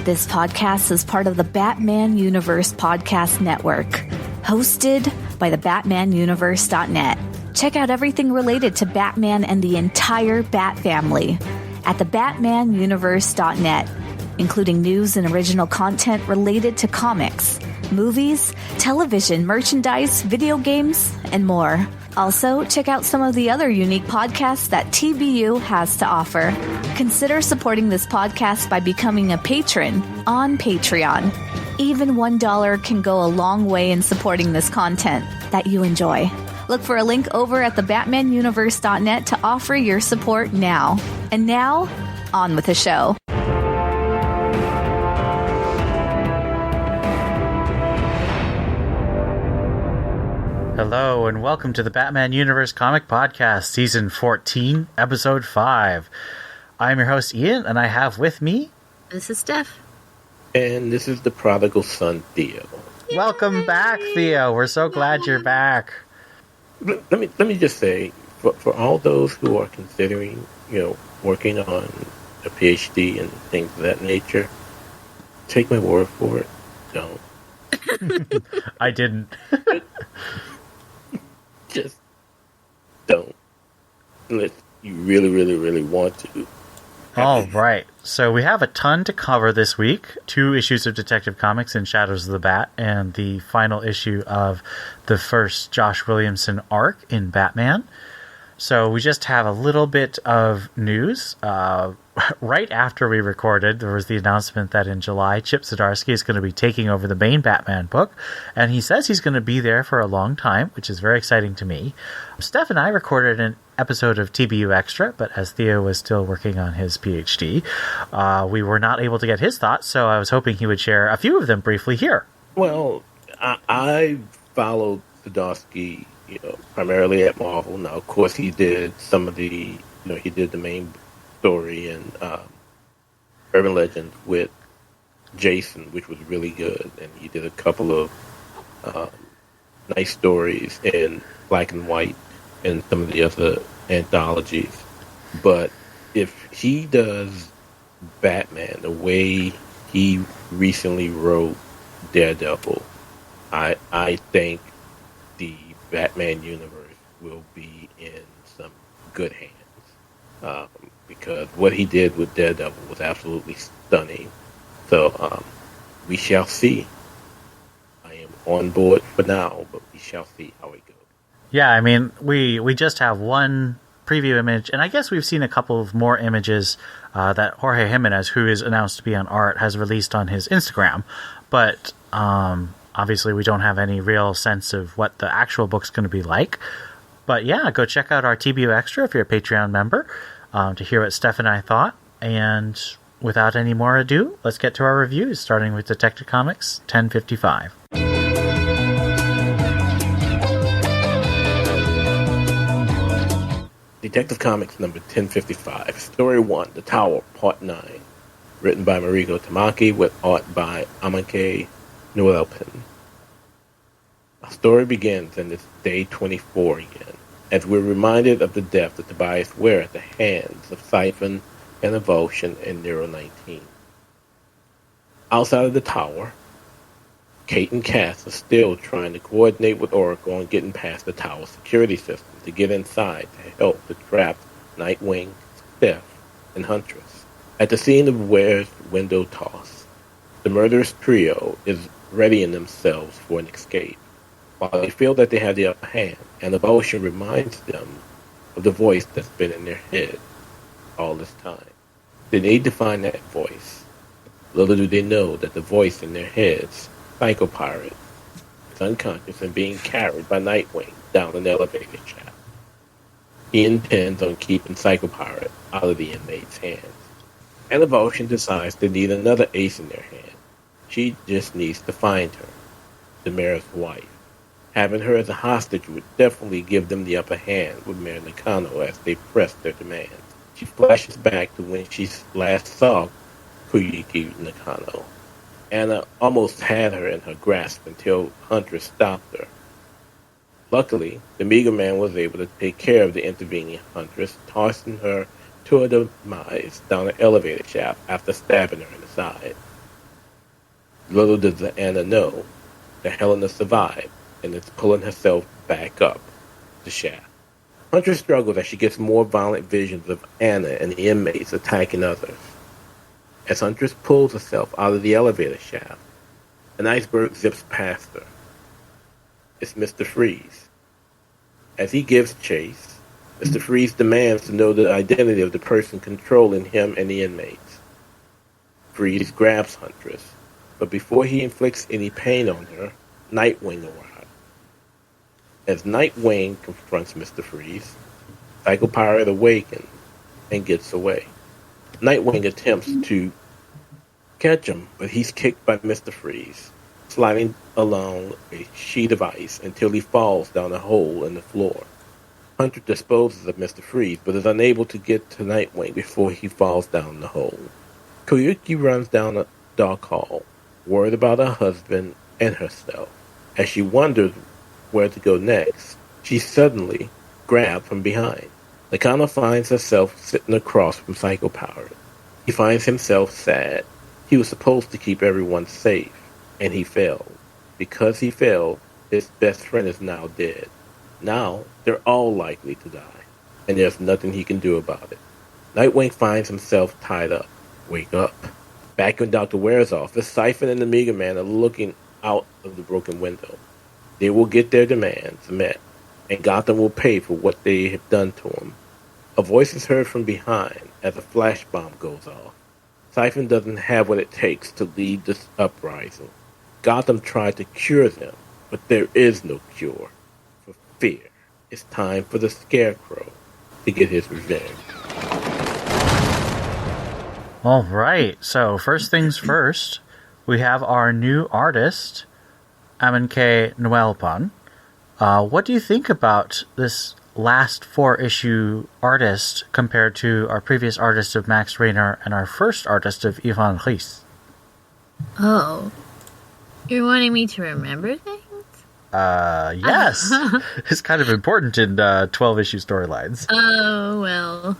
This podcast is part of the Batman Universe Podcast Network, hosted by the BatmanUniverse.net. Check out everything related to Batman and the entire Bat family at the BatmanUniverse.net, including news and original content related to comics, movies, television, merchandise, video games, and more. Also, check out some of the other unique podcasts that TBU has to offer. Consider supporting this podcast by becoming a patron on Patreon. Even $1 can go a long way in supporting this content that you enjoy. Look for a link over at the BatmanUniverse.net to offer your support now. And now, on with the show. Hello, and welcome to the Batman Universe Comic Podcast, Season 14, Episode 5. I'm your host, Ian, and I have with me... This is Steph. And this is the prodigal son, Theo. Yay! Welcome back, Theo. We're so glad you're back. Let me just say, for all those who are considering, working on a PhD and things of that nature, take my word for it. Don't. I didn't. Just don't. Unless you really, really, really want to. All right. So we have a ton to cover this week. 2 issues of Detective Comics in Shadows of the Bat, and the final issue of the first Josh Williamson arc in Batman. So we just have a little bit of news. Right after we recorded, there was the announcement that in July, Chip Zdarsky is going to be taking over the main Batman book, and he says he's going to be there for a long time, which is very exciting to me. Steph and I recorded an episode of TBU Extra, but as Theo was still working on his PhD, we were not able to get his thoughts, so I was hoping he would share a few of them briefly here. Well, I followed Zdarsky, primarily at Marvel. Now, of course, he did some of the, he did the main story in Urban Legends with Jason, which was really good, and he did a couple of nice stories in Black and White and some of the other anthologies. But if he does Batman the way he recently wrote Daredevil, I think the Batman universe will be in some good hands. Because what he did with Daredevil was absolutely stunning. So we shall see. I am on board for now, but we shall see how it goes. Yeah, I mean, we just have one preview image, and I guess we've seen a couple of more images that Jorge Jimenez, who is announced to be on art, has released on his Instagram. But obviously we don't have any real sense of what the actual book's going to be like. But yeah, go check out our TBU Extra if you're a Patreon member to hear what Steph and I thought. And without any more ado, let's get to our reviews, starting with Detective Comics 1055. Detective Comics number 1055, Story 1, The Tower, Part 9. Written by Mariko Tamaki with art by Amake Nuelpin. Our story begins in this day 24 again, as we're reminded of the death of Tobias Ware at the hands of Siphon and Evolution in Nero 19. Outside of the tower, Kate and Cass are still trying to coordinate with Oracle on getting past the tower security system to get inside to help the trapped Nightwing, Steph, and Huntress. At the scene of Ware's window toss, the murderous trio is readying themselves for an escape. While they feel that they have the upper hand, and Evolution reminds them of the voice that's been in their head all this time. They need to find that voice. Little do they know that the voice in their heads, Psycho Pirate, is unconscious and being carried by Nightwing down an elevator shaft. He intends on keeping Psycho Pirate out of the inmate's hands. And Evolution decides they need another ace in their hand. She just needs to find her, the mayor's wife. Having her as a hostage would definitely give them the upper hand with Mayor Nakano as they press their demands. She flashes back to when she last saw Kuyuki Nakano. Anna almost had her in her grasp until Huntress stopped her. Luckily, the Meager Man was able to take care of the intervening Huntress, tossing her to her demise down an elevator shaft after stabbing her in the side. Little does Anna know that Helena survived and is pulling herself back up the shaft. Huntress struggles as she gets more violent visions of Anna and the inmates attacking others. As Huntress pulls herself out of the elevator shaft, an iceberg zips past her. It's Mr. Freeze. As he gives chase, Mr. Freeze demands to know the identity of the person controlling him and the inmates. Freeze grabs Huntress, but before he inflicts any pain on her, Nightwing arrives. As Nightwing confronts Mr. Freeze, Psycho Pirate awakens and gets away. Nightwing attempts to catch him, but he's kicked by Mr. Freeze, sliding along a sheet of ice until he falls down a hole in the floor. Hunter disposes of Mr. Freeze, but is unable to get to Nightwing before he falls down the hole. Koyuki runs down a dark hall, worried about her husband and herself. As she wonders where to go next, she's suddenly grabbed from behind. Nakano finds herself sitting across from Psycho Pirate. He finds himself sad. He was supposed to keep everyone safe, and he failed. Because he failed, his best friend is now dead. Now, they're all likely to die, and there's nothing he can do about it. Nightwing finds himself tied up. Wake up. Back in Dr. Ware's office, Siphon and the Mega Man are looking out of the broken window. They will get their demands met, and Gotham will pay for what they have done to him. A voice is heard from behind as a flash bomb goes off. Siphon doesn't have what it takes to lead this uprising. Gotham tried to cure them, but there is no cure for fear. It's time for the Scarecrow to get his revenge. All right, so first things first, we have our new artist, Amin-K Noelpon. What do you think about this last 4-issue artist compared to our previous artist of Max Raynor and our first artist of Ivan Reis? Oh. You're wanting me to remember things? Yes. It's kind of important in 12-issue storylines. Oh, well.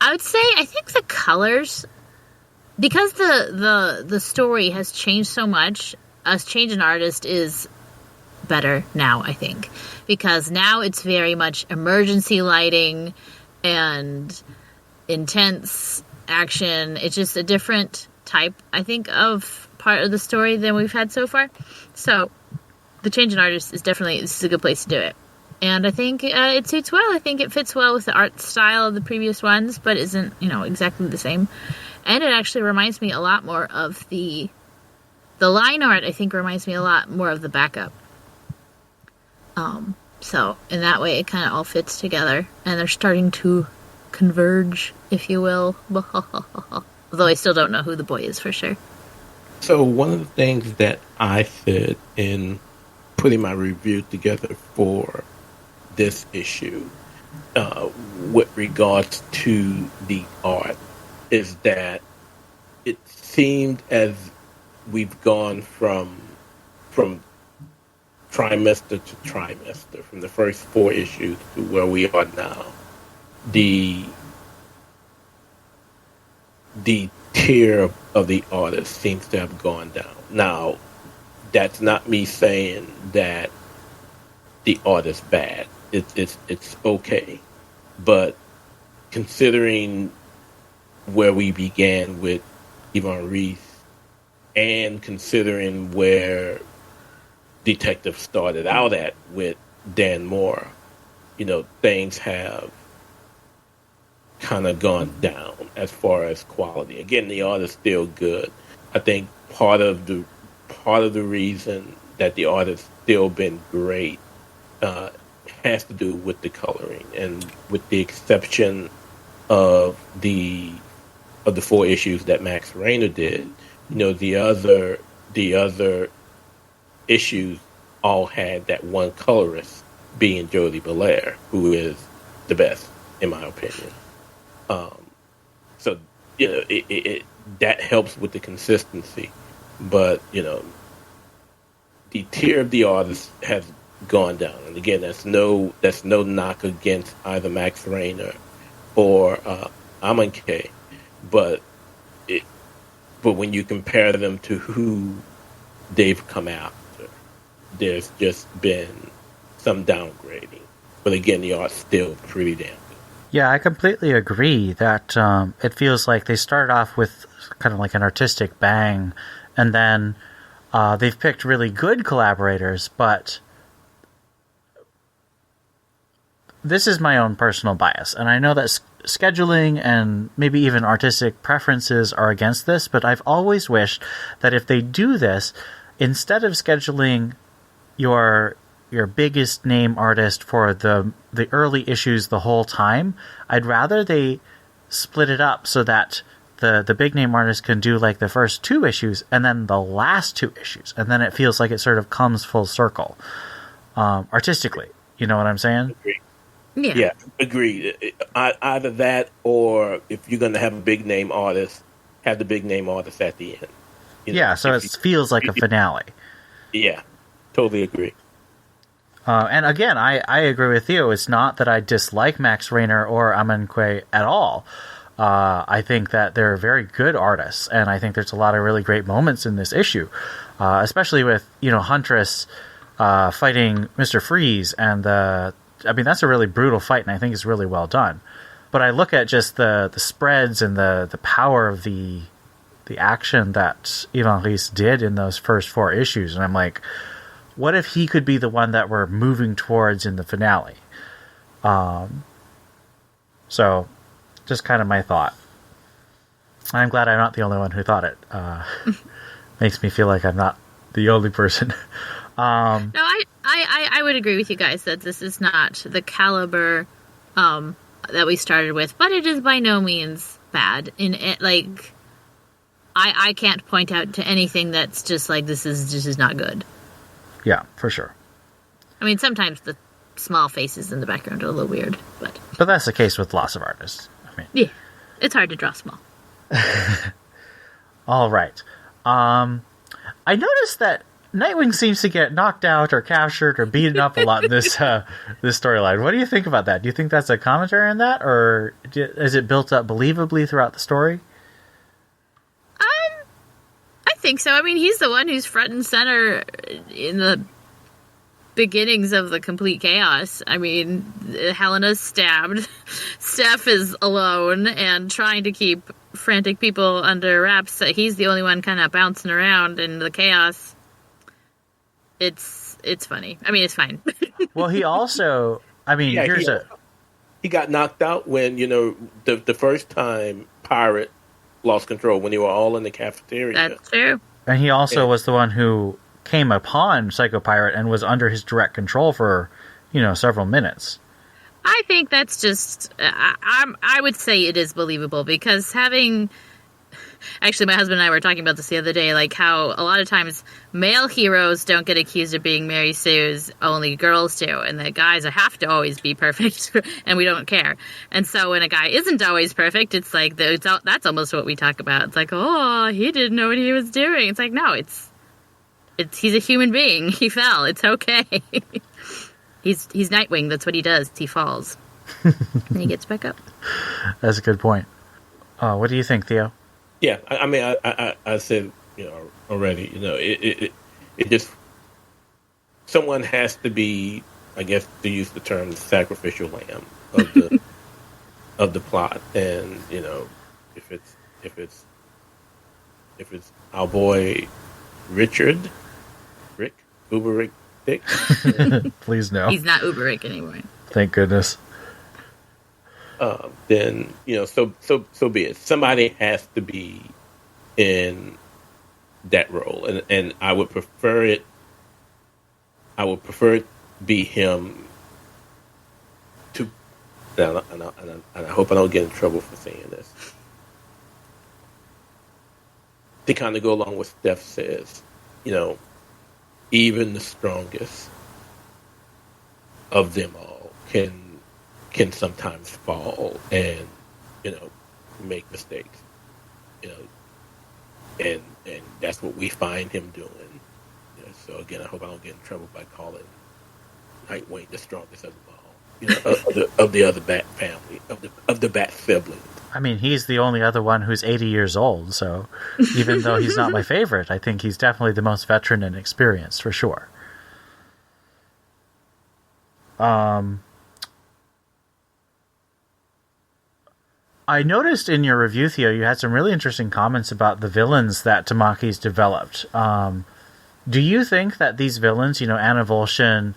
I would say, I think the colors, because the story has changed so much, us changing artist is better now, I think. Because now it's very much emergency lighting and intense action. It's just a different type, I think, of part of the story than we've had so far. So the change in artist is definitely, this is a good place to do it. And I think it suits well. I think it fits well with the art style of the previous ones, but isn't, exactly the same. And it actually reminds me a lot more of the line art, I think, reminds me a lot more of the backup. So in that way, it kind of all fits together. And they're starting to converge, if you will. Although I still don't know who the boy is for sure. So one of the things that I said in putting my review together for this issue with regards to the art is that it seemed as we've gone from trimester to trimester, from the first 4 issues to where we are now. The tier of the artist seems to have gone down. Now, that's not me saying that the art is bad. It's okay. But considering where we began with Ivan Reis and considering where Detective started out at with Dan Mora, things have kind of gone down as far as quality. Again, the art is still good. I think part of the reason that the art has still been great has to do with the coloring, and with the exception of the 4 issues that Max Raynor did, the other issues all had that one colorist, being Jody Belair, who is the best in my opinion. So that helps with the consistency, but the tier of the artist has gone down. And again, that's no knock against either Max Raynor or Amin-K, but but when you compare them to who they've come after, there's just been some downgrading. But again, the art's still pretty damn good. Yeah, I completely agree that it feels like they started off with kind of like an artistic bang, and then they've picked really good collaborators, but this is my own personal bias, and I know that scheduling and maybe even artistic preferences are against this, but I've always wished that if they do this, instead of scheduling your biggest name artist for the early issues the whole time, I'd rather they split it up so that the big name artist can do like the first 2 issues and then the last 2 issues, and then it feels like it sort of comes full circle artistically. You know what I'm saying? Agreed. Yeah, agreed. Either that, or if you're going to have a big name artist, have the big name artist at the end. So it feels like a finale. Yeah, totally agree. And again, I agree with you. It's not that I dislike Max Raynor or Amankwe at all. I think that they're very good artists, and I think there's a lot of really great moments in this issue, especially with Huntress fighting Mr. Freeze, and that's a really brutal fight, and I think it's really well done. But I look at just the spreads and the power of the action that Ivan Reis did in those first 4 issues, and I'm like, what if he could be the one that we're moving towards in the finale? So, just kind of my thought. I'm glad I'm not the only one who thought it. Makes me feel like I'm not the only person. No, I would agree with you guys that this is not the caliber that we started with, but it is by no means bad. I can't point out to anything that's just like this is not good. Yeah, for sure. I mean, sometimes the small faces in the background are a little weird, but that's the case with lots of artists. Yeah, it's hard to draw small. All right. I noticed that Nightwing seems to get knocked out or captured or beaten up a lot in this storyline. What do you think about that? Do you think that's a commentary on that, or is it built up believably throughout the story? I think so. I mean, he's the one who's front and center in the beginnings of the complete chaos. I mean, Helena's stabbed. Steph is alone and trying to keep frantic people under wraps. He's the only one kind of bouncing around in the chaos. It's funny. I mean, it's fine. Well, he also, he got knocked out when, the first time Pirate lost control, when they were all in the cafeteria. That's true. And he also was the one who came upon Psycho Pirate and was under his direct control for, several minutes. I think that's just, I would say it is believable, because actually my husband and I were talking about this the other day, like how a lot of times male heroes don't get accused of being Mary Sue's, only girls do, and the guys have to always be perfect, and we don't care. And so when a guy isn't always perfect, it's like, that's almost what we talk about. It's like, oh, he didn't know what he was doing. It's like, no, he's a human being. He fell. It's okay. He's Nightwing. That's what he does. He falls. And he gets back up. That's a good point. What do you think, Theo? Yeah, I mean, I said, already, it just, someone has to be, I guess, to use the term, the sacrificial lamb of the of the plot, and if it's our boy Rick, Uber Rick Dick. Please no. He's not Uber Rick anymore. Thank goodness. Then so be it. Somebody has to be in that role, and I would prefer it. I would prefer it be him. And I hope I don't get in trouble for saying this. To kind of go along with what Steph says, even the strongest of them all can sometimes fall and make mistakes, and that's what we find him doing. So again, I hope I don't get in trouble by calling Nightwing the strongest of them all. of the other Bat family, of the Bat siblings. I mean, he's the only other one who's 80 years old, so even though he's not my favorite, I think he's definitely the most veteran and experienced, for sure. I noticed in your review, Theo, you had some really interesting comments about the villains that Tamaki's developed. Do you think that these villains, Anna Volshin,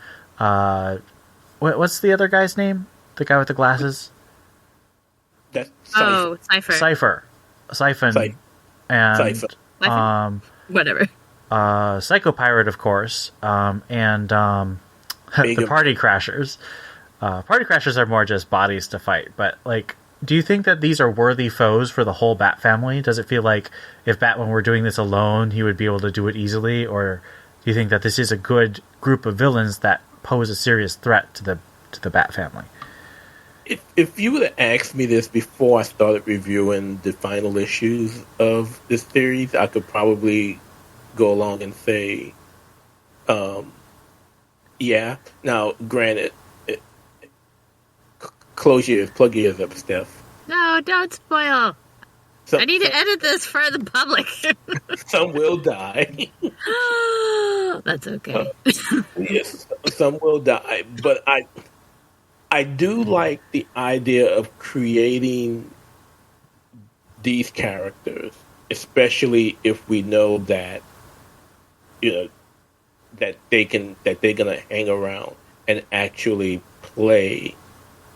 what's the other guy's name? The guy with the glasses? That's Cypher. Siphon. And Cypher. Whatever. Psycho Pirate, of course, and the Party Crashers. Party Crashers are more just bodies to fight, but do you think that these are worthy foes for the whole Bat family? Does it feel like if Batman were doing this alone, he would be able to do it easily, or do you think that this is a good group of villains that pose a serious threat to the Bat family? If you would have asked me this before I started reviewing the final issues of this series, I could probably go along and say, yeah. Now, granted, plug your ears up, Steph. No, don't spoil. I need to edit this for the public. Some will die. That's okay. Yes, some will die, but I do like the idea of creating these characters, especially if we know that that they're gonna hang around and actually play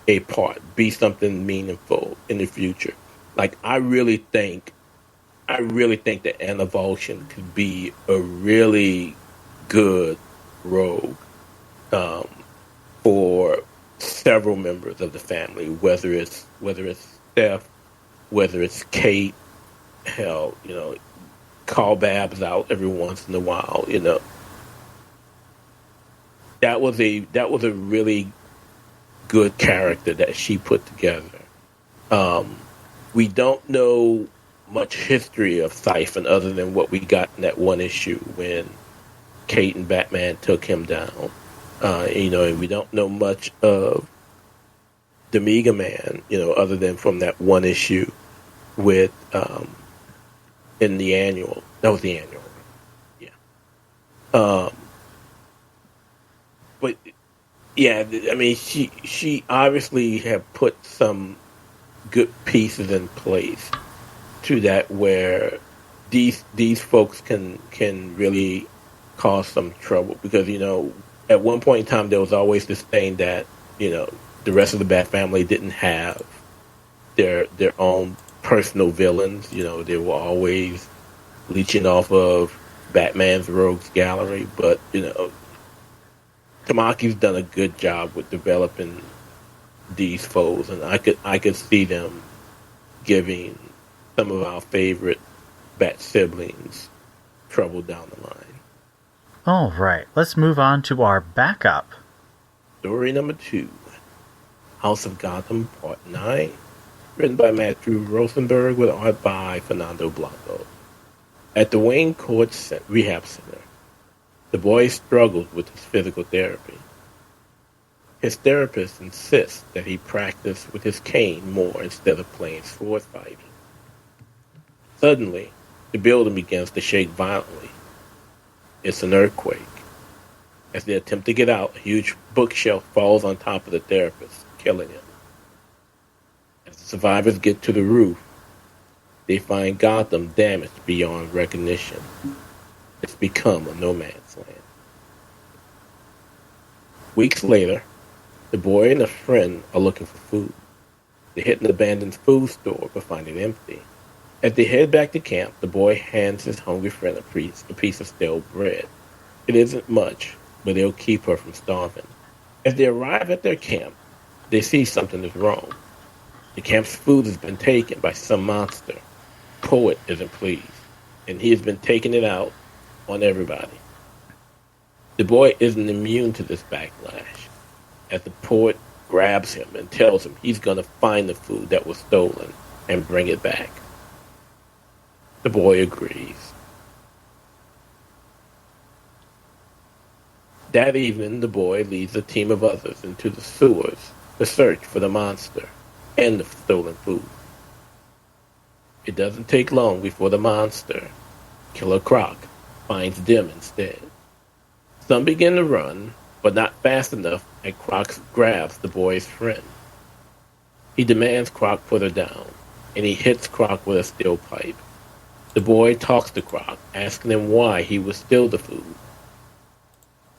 a part, be something meaningful in the future. I really think that Anna Volshin could be a really good rogue for several members of the family, whether it's Steph, whether it's Kate, hell, call Babs out every once in a while, That was a really good character that she put together. We don't know much history of Siphon other than what we got in that one issue when Kate and Batman took him down. And we don't know much of the Mega Man, other than from that one issue with in the annual. That was the annual, yeah. But yeah, I mean, she obviously have put some good pieces in place to that where these folks can really cause some trouble, because at one point in time there was always this thing that the rest of the Bat family didn't have their own personal villains. They were always leeching off of Batman's rogues gallery, but Tamaki's done a good job with developing these foes, and I could see them giving some of our favorite Bat siblings trouble down the line. All right, let's move on to our backup. Story number 2, House of Gotham, Part 9, written by Matthew Rosenberg with art by Fernando Blanco. At the Wayne Court Rehab Center, the boy struggles with his physical therapy. His therapist insists that he practice with his cane more instead of playing sword fighting. Suddenly, the building begins to shake violently. It's an earthquake. As they attempt to get out, a huge bookshelf falls on top of the therapist, killing him. As the survivors get to the roof, they find Gotham damaged beyond recognition. It's become a no man's land. Weeks later, the boy and a friend are looking for food. They hit an abandoned food store but find it empty. As they head back to camp, the boy hands his hungry friend a piece of stale bread. It isn't much, but it'll keep her from starving. As they arrive at their camp, they see something is wrong. The camp's food has been taken by some monster. Poet isn't pleased, and he has been taking it out on everybody. The boy isn't immune to this backlash, as the poet grabs him and tells him he's going to find the food that was stolen and bring it back. The boy agrees. That evening, the boy leads a team of others into the sewers the search for the monster and the stolen food. It doesn't take long before the monster, Killer Croc, finds them instead. Some begin to run, but not fast enough, and Croc grabs the boy's friend. He demands Croc put her down, and he hits Croc with a steel pipe. The boy talks to Croc, asking him why he would steal the food.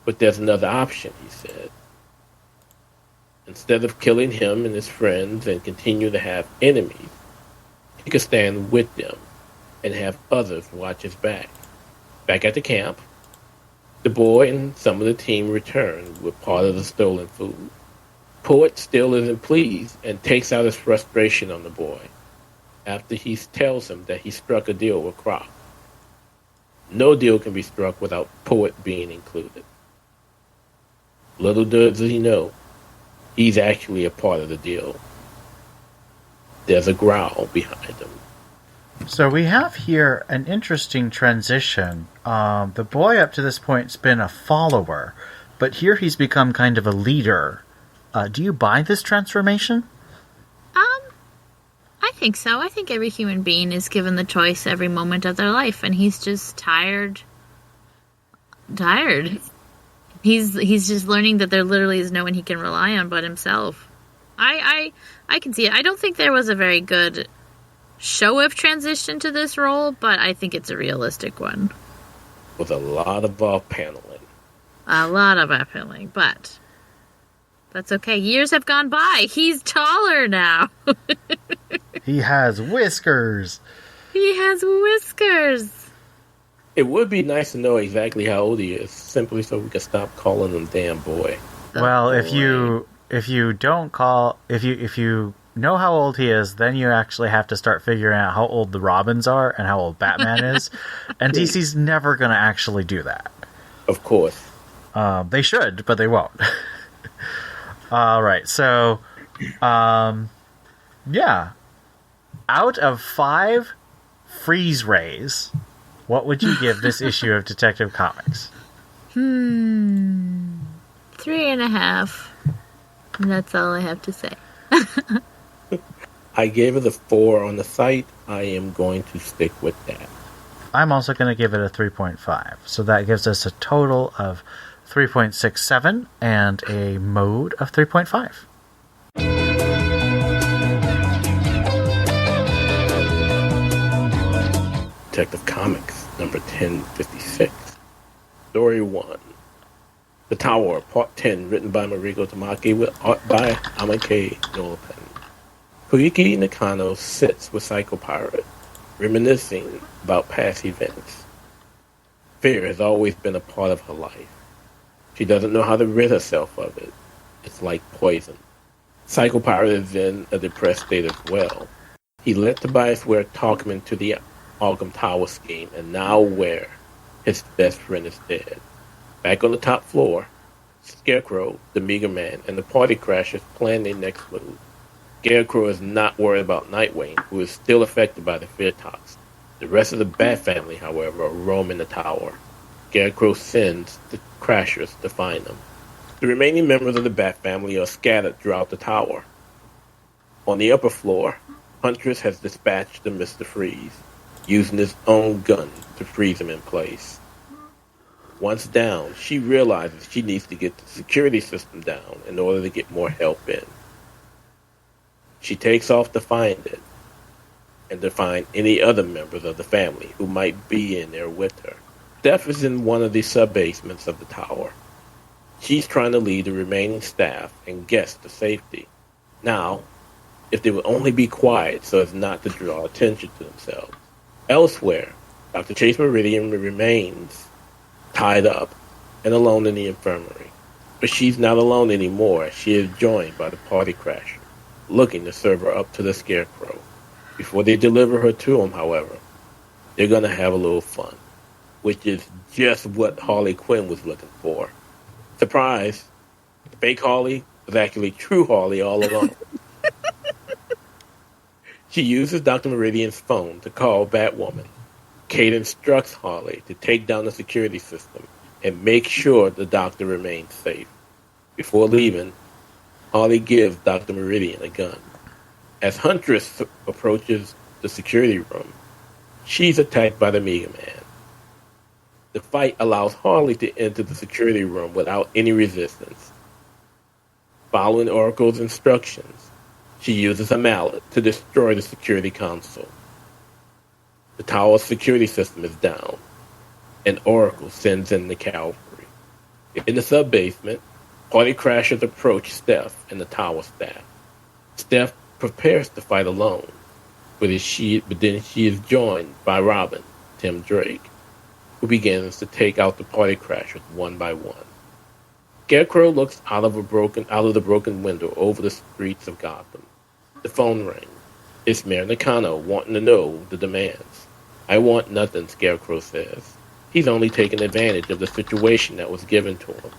But there's another option, he said. Instead of killing him and his friends and continue to have enemies, he could stand with them and have others watch his back. Back at the camp, the boy and some of the team return with part of the stolen food. Poet still isn't pleased and takes out his frustration on the boy after he tells him that he struck a deal with Croc. No deal can be struck without Poet being included. Little does he know, he's actually a part of the deal. There's a growl behind him. So we have here an interesting transition. The boy up to this point has been a follower, but here he's become kind of a leader. Do you buy this transformation? I think so. I think every human being is given the choice every moment of their life, and he's just tired. He's just learning that there literally is no one he can rely on but himself. I can see it. I don't think there was a very good show of transition to this role, but I think it's a realistic one. With a lot of off-paneling. A lot of off-paneling, but that's okay. Years have gone by. He's taller now. He has whiskers. It would be nice to know exactly how old he is, simply so we can stop calling him damn boy. Well, if you know how old he is, then you actually have to start figuring out how old the Robins are and how old Batman is. And DC's never going to actually do that. Of course. They should, but they won't. All right, so, yeah. Out of 5 freeze rays, what would you give this issue of Detective Comics? 3.5. And that's all I have to say. I gave it a 4 on the site. I am going to stick with that. I'm also going to give it a 3.5. So that gives us a total of 3.67 and a mode of 3.5. Detective Comics, number 1056. Story 1. The Tower, Part 10, written by Mariko Tamaki with art by Amake Nolapen. Koiki Nakano sits with Psycho Pirate, reminiscing about past events. Fear has always been a part of her life. She doesn't know how to rid herself of it. It's like poison. Psycho Pirate is in a depressed state as well. He let Tobias Ware talk him into the Arkham Tower scheme, and now Ware, his best friend, is dead. Back on the top floor, Scarecrow, the Meager Man, and the Party Crashers plan their next move. Scarecrow is not worried about Nightwing, who is still affected by the fear toxin. The rest of the Bat family, however, are roaming the tower. Scarecrow sends the Crashers to find them. The remaining members of the Bat family are scattered throughout the tower. On the upper floor, Huntress has dispatched the Mr. Freeze, using his own gun to freeze him in place. Once down, she realizes she needs to get the security system down in order to get more help in. She takes off to find it, and to find any other members of the family who might be in there with her. Steph is in one of the sub-basements of the tower. She's trying to lead the remaining staff and guests to safety. Now, if they would only be quiet so as not to draw attention to themselves. Elsewhere, Dr. Chase Meridian remains tied up and alone in the infirmary. But she's not alone anymore, as she is joined by the Party Crasher, looking to serve her up to the Scarecrow. Before they deliver her to him, however, they're going to have a little fun, which is just what Harley Quinn was looking for. Surprise! Fake Harley was actually true Harley all along. She uses Dr. Meridian's phone to call Batwoman. Kate instructs Harley to take down the security system and make sure the doctor remains safe. Before leaving, Harley gives Dr. Meridian a gun. As Huntress approaches the security room, she's attacked by the Mega Man. The fight allows Harley to enter the security room without any resistance. Following Oracle's instructions, she uses a mallet to destroy the security console. The tower's security system is down, and Oracle sends in the cavalry. In the sub-basement, party crashers approach Steph and the tower staff. Steph prepares to fight alone, but then she is joined by Robin, Tim Drake, who begins to take out the party crashers one by one. Scarecrow looks out of the broken window over the streets of Gotham. The phone rings. It's Mayor Nakano wanting to know the demands. I want nothing, Scarecrow says. He's only taking advantage of the situation that was given to him.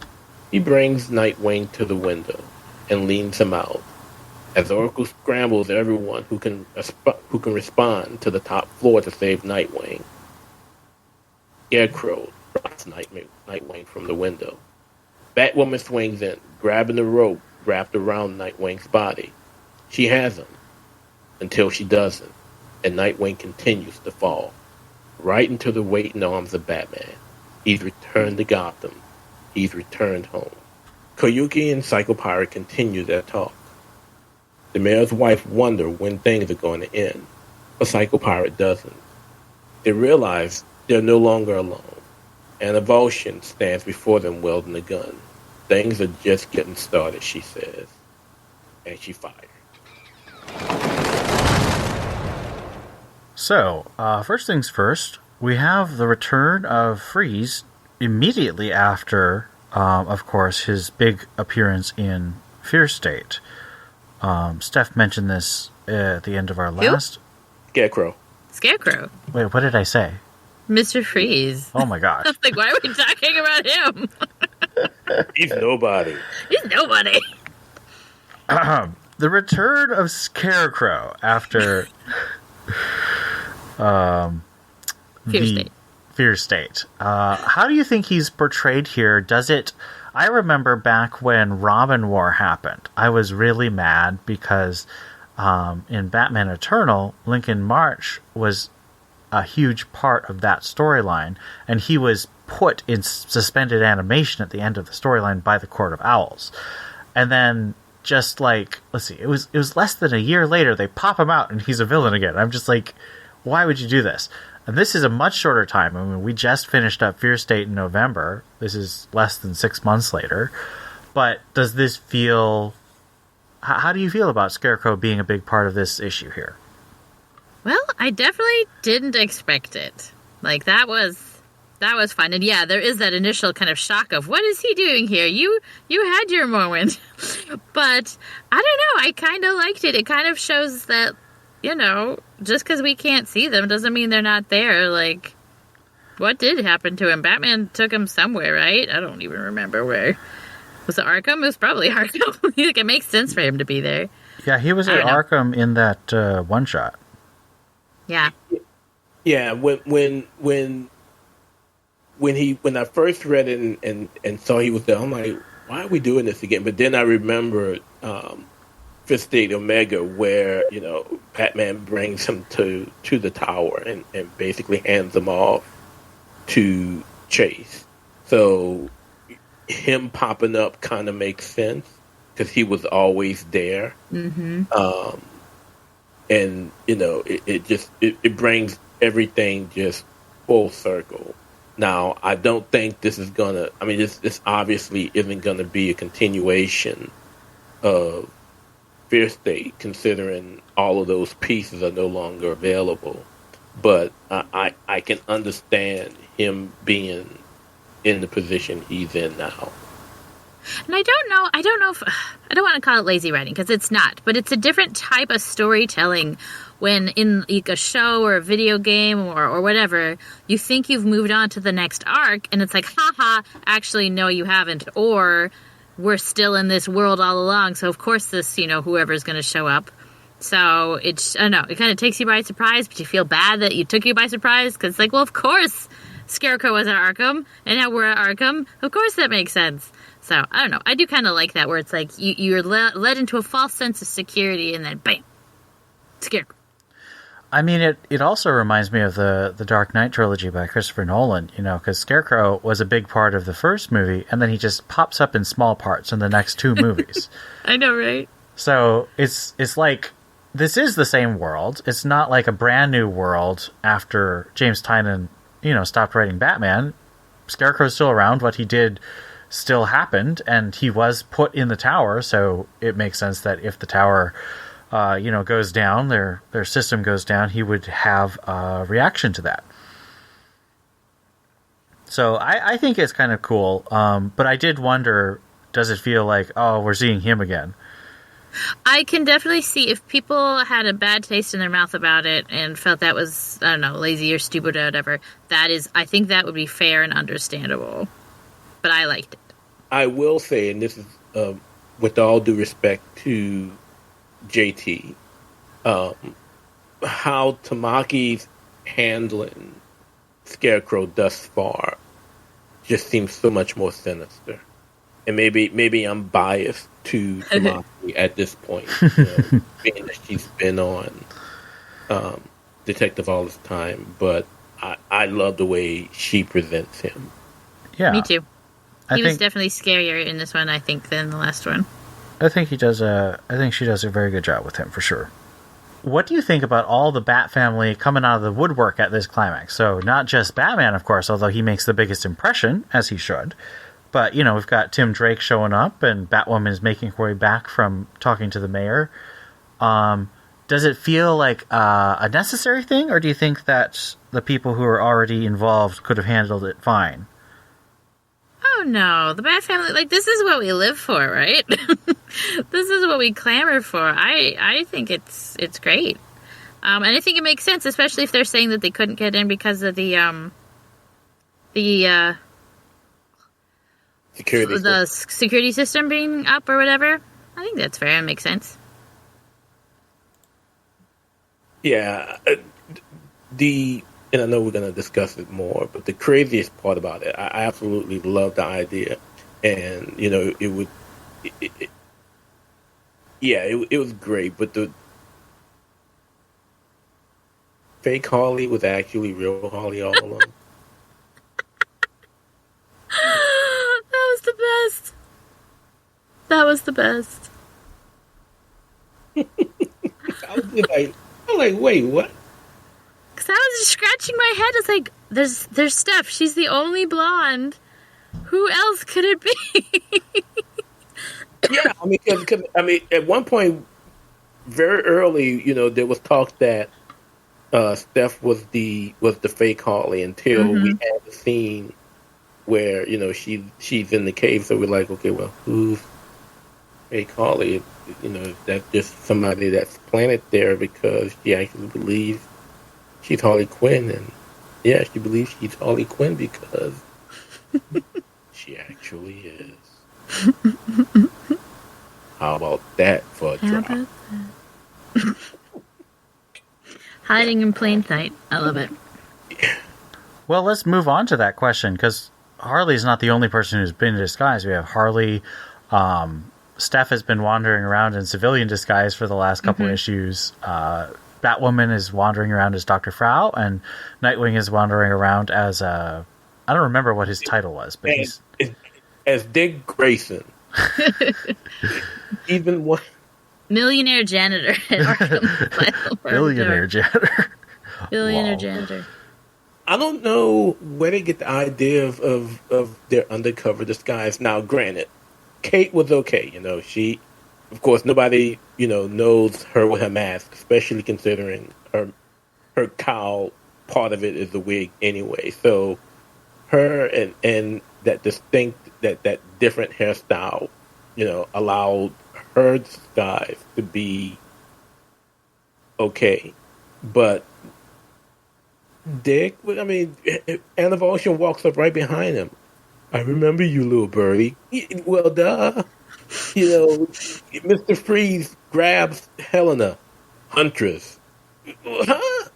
He brings Nightwing to the window and leans him out. As Oracle scrambles everyone who can respond to the top floor to save Nightwing, Scarecrow drops Nightwing from the window. Batwoman swings in, grabbing the rope wrapped around Nightwing's body. She has him until she doesn't, and Nightwing continues to fall, right into the waiting arms of Batman. He's returned to Gotham. He's returned home. Koyuki and Psycho Pirate continue their talk. The mayor's wife wonders when things are going to end, but Psycho Pirate doesn't. They realize they're no longer alone. An Avulsion stands before them wielding a gun. Things are just getting started, she says. And she fires. So, first things first, we have the return of Freeze immediately after, of course, his big appearance in Fear State. Steph mentioned this at the end of our last... Scarecrow. Scarecrow. Wait, what did I say? Mr. Freeze. Oh my gosh. I was like, why are we talking about him? He's nobody. He's nobody. The return of Scarecrow after Fear State. How do you think he's portrayed here? I remember back when Robin War happened, I was really mad because in Batman Eternal, Lincoln March was a huge part of that storyline, and he was put in suspended animation at the end of the storyline by the Court of Owls. And then just like, let's see, it was less than a year later, they pop him out and he's a villain again. I'm just like, why would you do this? And this is a much shorter time. I mean, we just finished up Fear State in November. This is less than 6 months later. But does this feel... How do you feel about Scarecrow being a big part of this issue here? Well, I definitely didn't expect it. Like, that was fun. And yeah, there is that initial kind of shock of, what is he doing here? You had your moment. But, I don't know, I kind of liked it. It kind of shows that, you know, just because we can't see them doesn't mean they're not there. Like, what did happen to him? Batman took him somewhere, right? I don't even remember where. Was it Arkham? It was probably Arkham. Like, it makes sense for him to be there. Yeah, he was at Arkham in that one-shot. Yeah. Yeah, when I first read it and saw he was there, I'm like, why are we doing this again? But then I remembered Fifth State Omega, where, you know, Batman brings him to the tower and basically hands him off to Chase. So him popping up kind of makes sense because he was always there. Mm-hmm. And, you know, it brings everything just full circle. Now, I don't think this is going to... I mean, this obviously isn't going to be a continuation of Fear State, considering all of those pieces are no longer available. But I can understand him being in the position he's in now. And I don't know if... I don't want to call it lazy writing, because it's not. But it's a different type of storytelling when in like a show or a video game or whatever, you think you've moved on to the next arc, and it's like, haha, actually, no, you haven't. Or we're still in this world all along, so of course this, you know, whoever's going to show up. So it's, I don't know, it kind of takes you by surprise, but you feel bad that you took you by surprise, because it's like, well, of course Scarecrow was at Arkham, and now we're at Arkham. Of course that makes sense. So, I don't know. I do kind of like that, where it's like you're led into a false sense of security, and then bam, Scarecrow. I mean, it also reminds me of the Dark Knight trilogy by Christopher Nolan, because Scarecrow was a big part of the first movie, and then he just pops up in small parts in the next two movies. I know, right? So it's like, this is the same world. It's not like a brand new world after James Tynion, stopped writing Batman. Scarecrow's still around. What he did still happened, and he was put in the tower, so it makes sense that if the tower goes down, their system goes down, he would have a reaction to that. So I think it's kind of cool, but I did wonder, does it feel like, oh, we're seeing him again? I can definitely see if people had a bad taste in their mouth about it and felt that was, I don't know, lazy or stupid or whatever, I think that would be fair and understandable. But I liked it. I will say, and this is with all due respect to JT, how Tamaki's handling Scarecrow thus far just seems so much more sinister. And maybe I'm biased to Tamaki at this point, being that she's been on Detective all this time. But I love the way she presents him. Yeah, me too. He was definitely scarier in this one, I think, than the last one. I think she does a very good job with him, for sure. What do you think about all the Bat family coming out of the woodwork at this climax? So not just Batman, of course, although he makes the biggest impression, as he should. But, we've got Tim Drake showing up, and Batwoman is making her way back from talking to the mayor. Does it feel like a necessary thing, or do you think that the people who are already involved could have handled it fine? Oh, no. The Bat family, this is what we live for, right? This is what we clamor for. I think it's great. And I think it makes sense, especially if they're saying that they couldn't get in because of the security system being up or whatever. I think that's fair and makes sense. Yeah. And I know we're going to discuss it more, but the craziest part about it, I absolutely love the idea. And, it was great, but the fake Harley was actually real Harley all along. That was the best. I was like, wait, what? Because I was just scratching my head. It's like, there's Steph. She's the only blonde. Who else could it be? Yeah, because at one point, very early, there was talk that Steph was the fake Harley until we had the scene where she's in the cave. So we're like, okay, well, who's fake Harley? That's just somebody that's planted there because she actually believes she's Harley Quinn, and yeah, she believes she's Harley Quinn because she actually is. How about that for a drop? Hiding in plain sight. I love it. Well, let's move on to that question, because Harley's not the only person who's been in disguise. We have Harley. Steph has been wandering around in civilian disguise for the last couple issues. Batwoman is wandering around as Dr. Frau, and Nightwing is wandering around as I don't remember what his title was, but he's as Dick Grayson. Even one millionaire janitor. Billionaire janitor. Billionaire janitor. I don't know where they get the idea of their undercover disguise. Now, granted, Kate was okay. She, of course, nobody knows her with her mask, especially considering her cowl part of it is the wig anyway. So her and that distinct that different hairstyle, allowed her disguise to be okay. But Dick, Anne of Ocean walks up right behind him. I remember you, little birdie. Well, duh. Mr. Freeze grabs Helena, Huntress. Huh?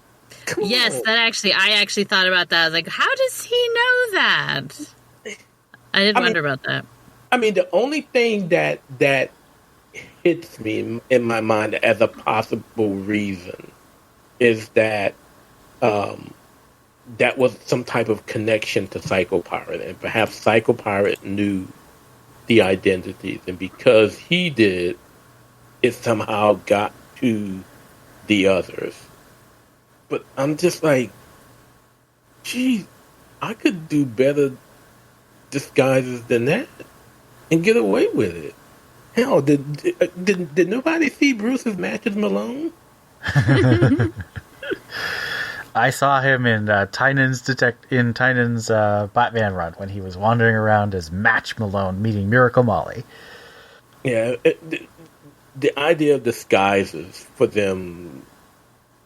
Yes, I actually thought about that. I was like, how does he know that? I did wonder about that. I mean, the only thing that hits me in my mind as a possible reason is that that was some type of connection to Psycho Pirate, and perhaps Psycho Pirate knew the identities, and because he did, it somehow got to the others. But I'm just like, geez, I could do better disguises than that and get away with it. Hell, did nobody see Bruce's Matches Malone? I saw him in Tynan's Batman run when he was wandering around as Match Malone meeting Miracle Molly. Yeah, the idea of disguises for them,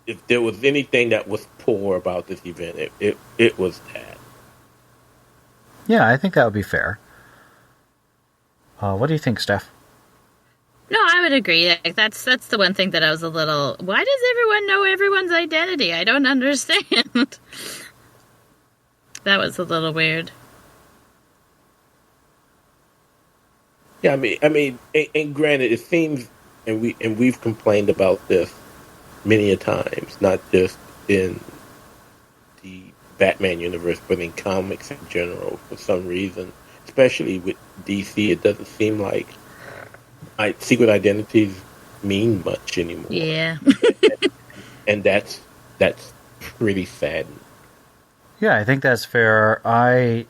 if there was anything that was poor about this event, it was that. Yeah, I think that would be fair. What do you think, Steph? No, I would agree. Like, that's the one thing that I was a little... Why does everyone know everyone's identity? I don't understand. That was a little weird. Yeah, I mean, and granted, it seems, and we've complained about this many a times, not just in the Batman universe, but in comics in general. For some reason, especially with DC, it doesn't seem like secret identities mean much anymore. Yeah. And that's pretty sad. Yeah, I think that's fair. I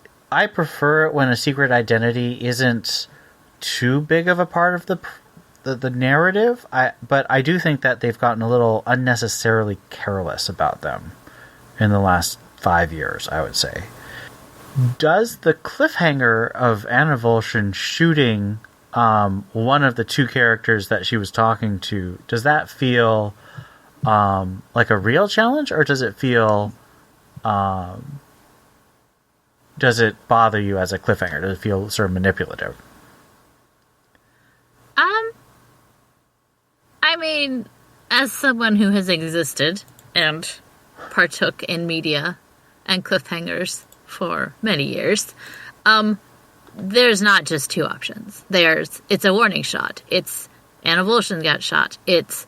prefer it when a secret identity isn't too big of a part of the narrative. But I do think that they've gotten a little unnecessarily careless about them in the last 5 years, I would say. Does the cliffhanger of Anna Volshin shooting one of the two characters that she was talking to, does that feel like a real challenge, or does it feel does it bother you as a cliffhanger? Does it feel sort of manipulative? I mean, as someone who has existed and partook in media and cliffhangers for many years, there's not just two options. It's a warning shot. It's Anna Volshin got shot. It's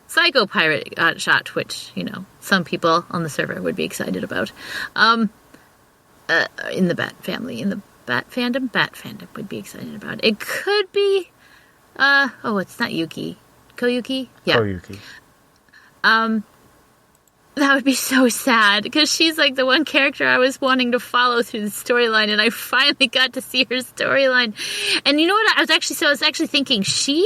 Psycho Pirate got shot, which, some people on the server would be excited about. In the Bat family, in the Bat fandom would be excited about. It could be, it's not Yuki. Koyuki? Yeah. Koyuki. That would be so sad, because she's like the one character I was wanting to follow through the storyline, and I finally got to see her storyline. And you know what? I was actually thinking, she,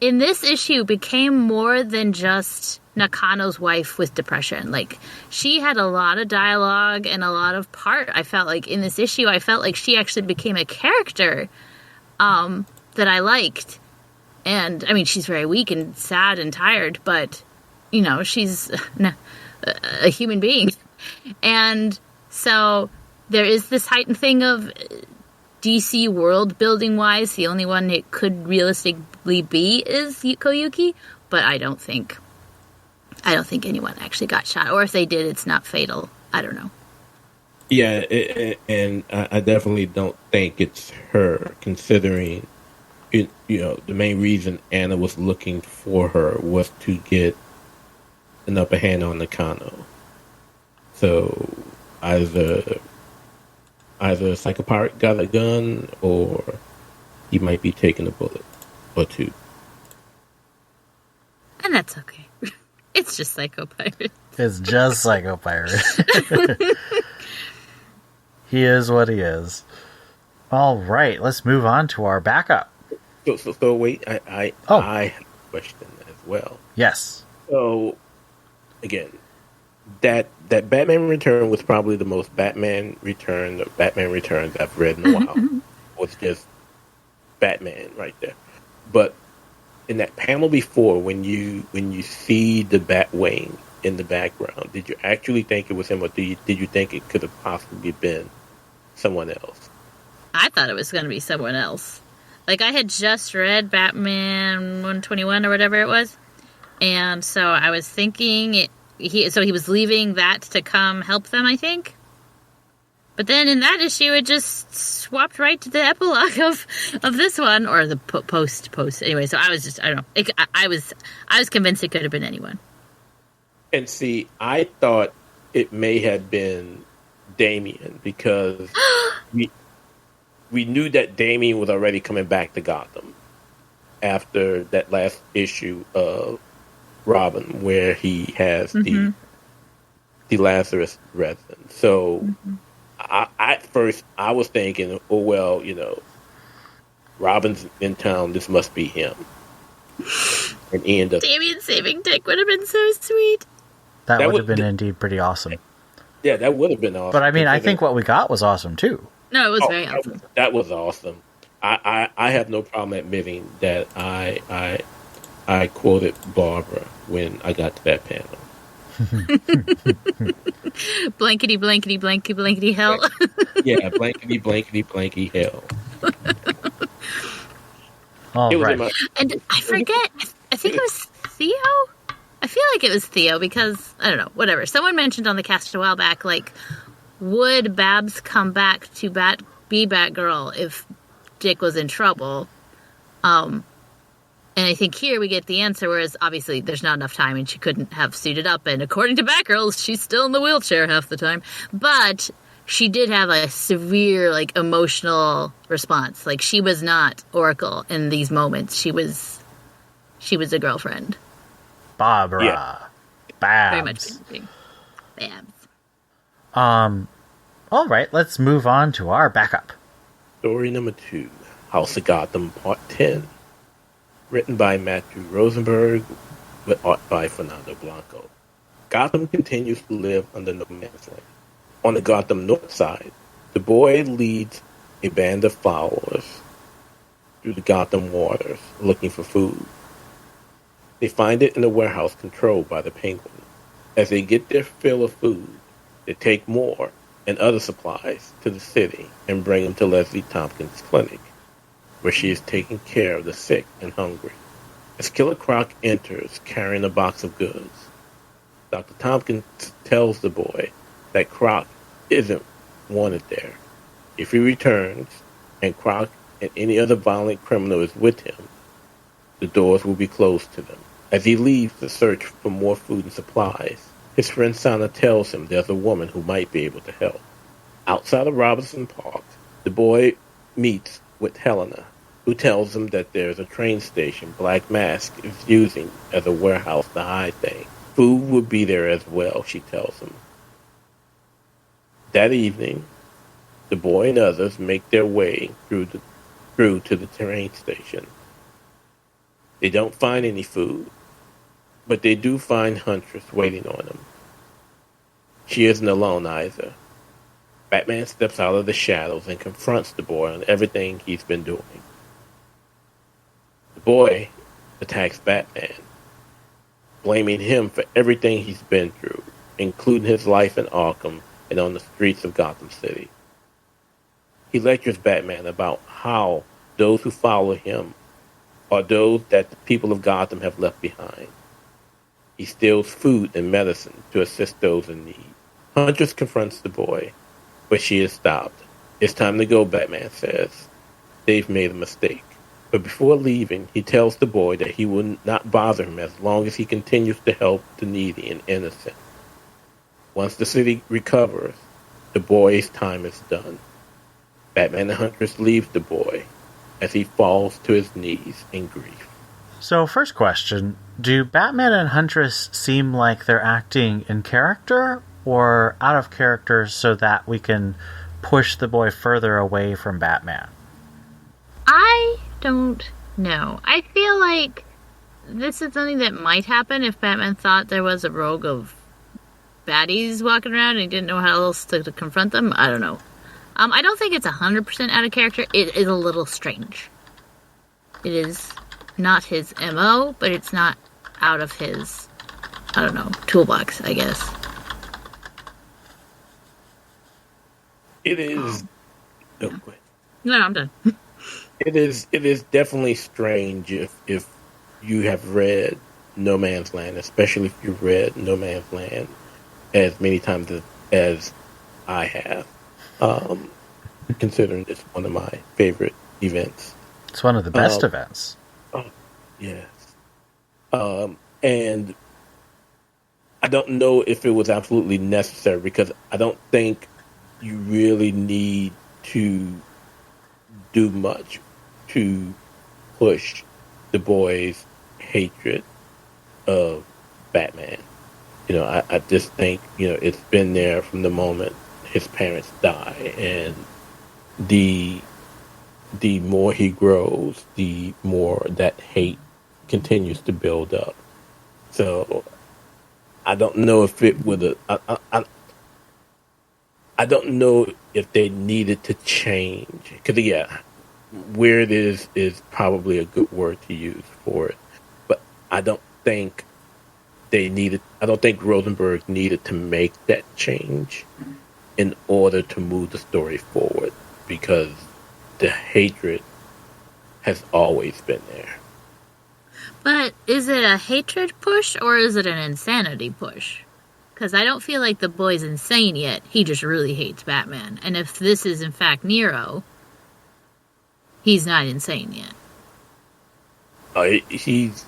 in this issue, became more than just Nakano's wife with depression. Like, she had a lot of dialogue and a lot of part. I felt like in this issue, I felt like she actually became a character that I liked. And, I mean, she's very weak and sad and tired, but, she's a human being. And so there is this heightened thing of DC world building wise. The only one it could realistically be is Koyuki, but I don't think anyone actually got shot. Or if they did, it's not fatal. I don't know. Yeah, and I definitely don't think it's her, considering the main reason Anna was looking for her was to get an upper hand on Nakano. So either Psycho Pirate got a gun, or he might be taking a bullet or two. And that's okay. It's just Psycho Pirate. It's just Psycho Pirate. He is what he is. All right, let's move on to our backup. So wait, I have a question as well. Yes. So again, that Batman Return was probably the most Batman Returns I've read in a while. It was just Batman right there. But in that panel before, when you see the Batwing in the background, did you actually think it was him, or did you think it could have possibly been someone else? I thought it was going to be someone else. Like, I had just read Batman 121 or whatever it was, and so I was thinking he was leaving that to come help them, I think. But then in that issue, it just swapped right to the epilogue of this one, or the post. Anyway, so I was just, I don't know. I was convinced it could have been anyone. And see, I thought it may have been Damien because we knew that Damien was already coming back to Gotham after that last issue of Robin, where he has the Lazarus resin. So at first I was thinking, oh well, Robin's in town. This must be him. And he ended up. Damien saving Dick would have been so sweet. That would have been indeed pretty awesome. Yeah, that would have been awesome. But I mean, I think what we got was awesome too. No, it was very awesome. That was awesome. I have no problem admitting that I quoted Barbara when I got to that panel. Blankety, blankety, blankety, blankety hell. Yeah, blankety, blankety, blanky hell. All right. And I forget, I think it was Theo? I feel like it was Theo because, I don't know, whatever. Someone mentioned on the cast a while back, like, would Babs come back to be Batgirl if Dick was in trouble? And I think here we get the answer, whereas obviously there's not enough time and she couldn't have suited up. And according to Batgirl, she's still in the wheelchair half the time. But she did have a severe, like, emotional response. Like, she was not Oracle in these moments. She was a girlfriend. Barbara. Yeah. Babs. Very much Babs. All right, let's move on to our backup. Story number 2, House of Gotham, Part 10. Written by Matthew Rosenberg, with art by Fernando Blanco. Gotham continues to live under no man's land. On the Gotham North Side, the boy leads a band of followers through the Gotham waters looking for food. They find it in a warehouse controlled by the Penguin. As they get their fill of food, they take more and other supplies to the city and bring them to Leslie Tompkins' clinic, where she is taking care of the sick and hungry. As Killer Croc enters carrying a box of goods, Dr. Tompkins tells the boy that Croc isn't wanted there. If he returns, and Croc and any other violent criminal is with him, the doors will be closed to them. As he leaves to search for more food and supplies, his friend Sana tells him there's a woman who might be able to help. Outside of Robinson Park, the boy meets with Helena, who tells him that there's a train station Black Mask is using as a warehouse to hide things. Food will be there as well, she tells him. That evening, the boy and others make their way through to the train station. They don't find any food, but they do find Huntress waiting on them. She isn't alone either. Batman steps out of the shadows and confronts the boy on everything he's been doing. The boy attacks Batman, blaming him for everything he's been through, including his life in Arkham and on the streets of Gotham City. He lectures Batman about how those who follow him are those that the people of Gotham have left behind. He steals food and medicine to assist those in need. Huntress confronts the boy, but she is stopped. It's time to go, Batman says. They've made a mistake. But before leaving, he tells the boy that he will not bother him as long as he continues to help the needy and innocent. Once the city recovers, the boy's time is done. Batman and Huntress leave the boy as he falls to his knees in grief. So, first question, do Batman and Huntress seem like they're acting in character or out of character so that we can push the boy further away from Batman? I don't know. I feel like this is something that might happen if Batman thought there was a rogue of baddies walking around and he didn't know how else to confront them. I don't know. I don't think it's 100% out of character. It is a little strange. It is not his MO, but it's not out of his, I don't know, toolbox, I guess. It is... Yeah. No, I'm done. It is definitely strange if you have read No Man's Land, especially if you've read No Man's Land as many times as I have. considering it's one of my favorite events. It's one of the best events. Oh, yes. And I don't know if it was absolutely necessary, because I don't think you really need to do much to push the boys' hatred of Batman. I just think, it's been there from the moment his parents die, and the more he grows, the more that hate continues to build up. So I don't know if it would have. I don't know if they needed to change, because weird is probably a good word to use for it, but I don't think I don't think Rosenberg needed to make that change in order to move the story forward, because the hatred has always been there. But is it a hatred push or is it an insanity push? Because I don't feel like the boy's insane yet. He just really hates Batman. And if this is in fact Nero, he's not insane yet. He's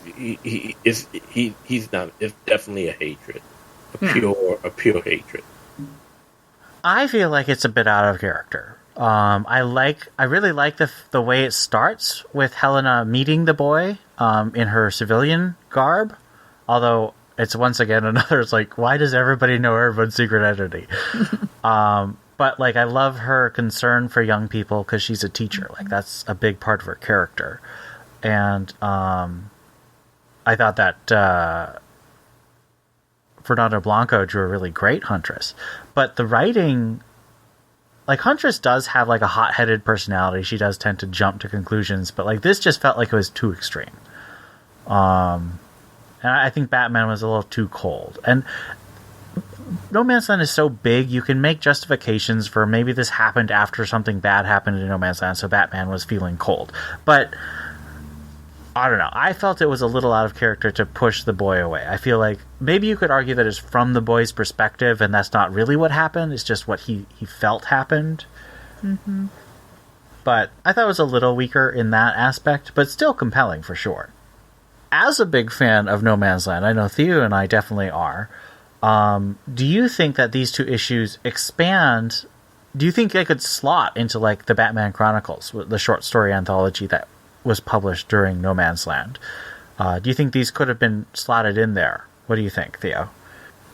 not. It's definitely a hatred, a pure hatred. I feel like it's a bit out of character. I really like the way it starts with Helena meeting the boy in her civilian garb. Although it's once again it's like, why does everybody know everyone's secret identity? But like, I love her concern for young people because she's a teacher. Like, that's a big part of her character. And I thought that Fernando Blanco drew a really great Huntress. But the writing, like, Huntress does have like a hot-headed personality. She does tend to jump to conclusions, but like, this just felt like it was too extreme. And I think Batman was a little too cold. And No Man's Land is so big, you can make justifications for maybe this happened after something bad happened in No Man's Land, so Batman was feeling cold. But I don't know. I felt it was a little out of character to push the boy away. I feel like maybe you could argue that it's from the boy's perspective, and that's not really what happened. It's just what he felt happened. Mm-hmm. But I thought it was a little weaker in that aspect, but still compelling for sure. As a big fan of No Man's Land, I know Theo and I definitely are. Do you think that these two issues expand? Do you think they could slot into like the Batman Chronicles, the short story anthology that was published during No Man's Land? Do you think these could have been slotted in there? What do you think, Theo?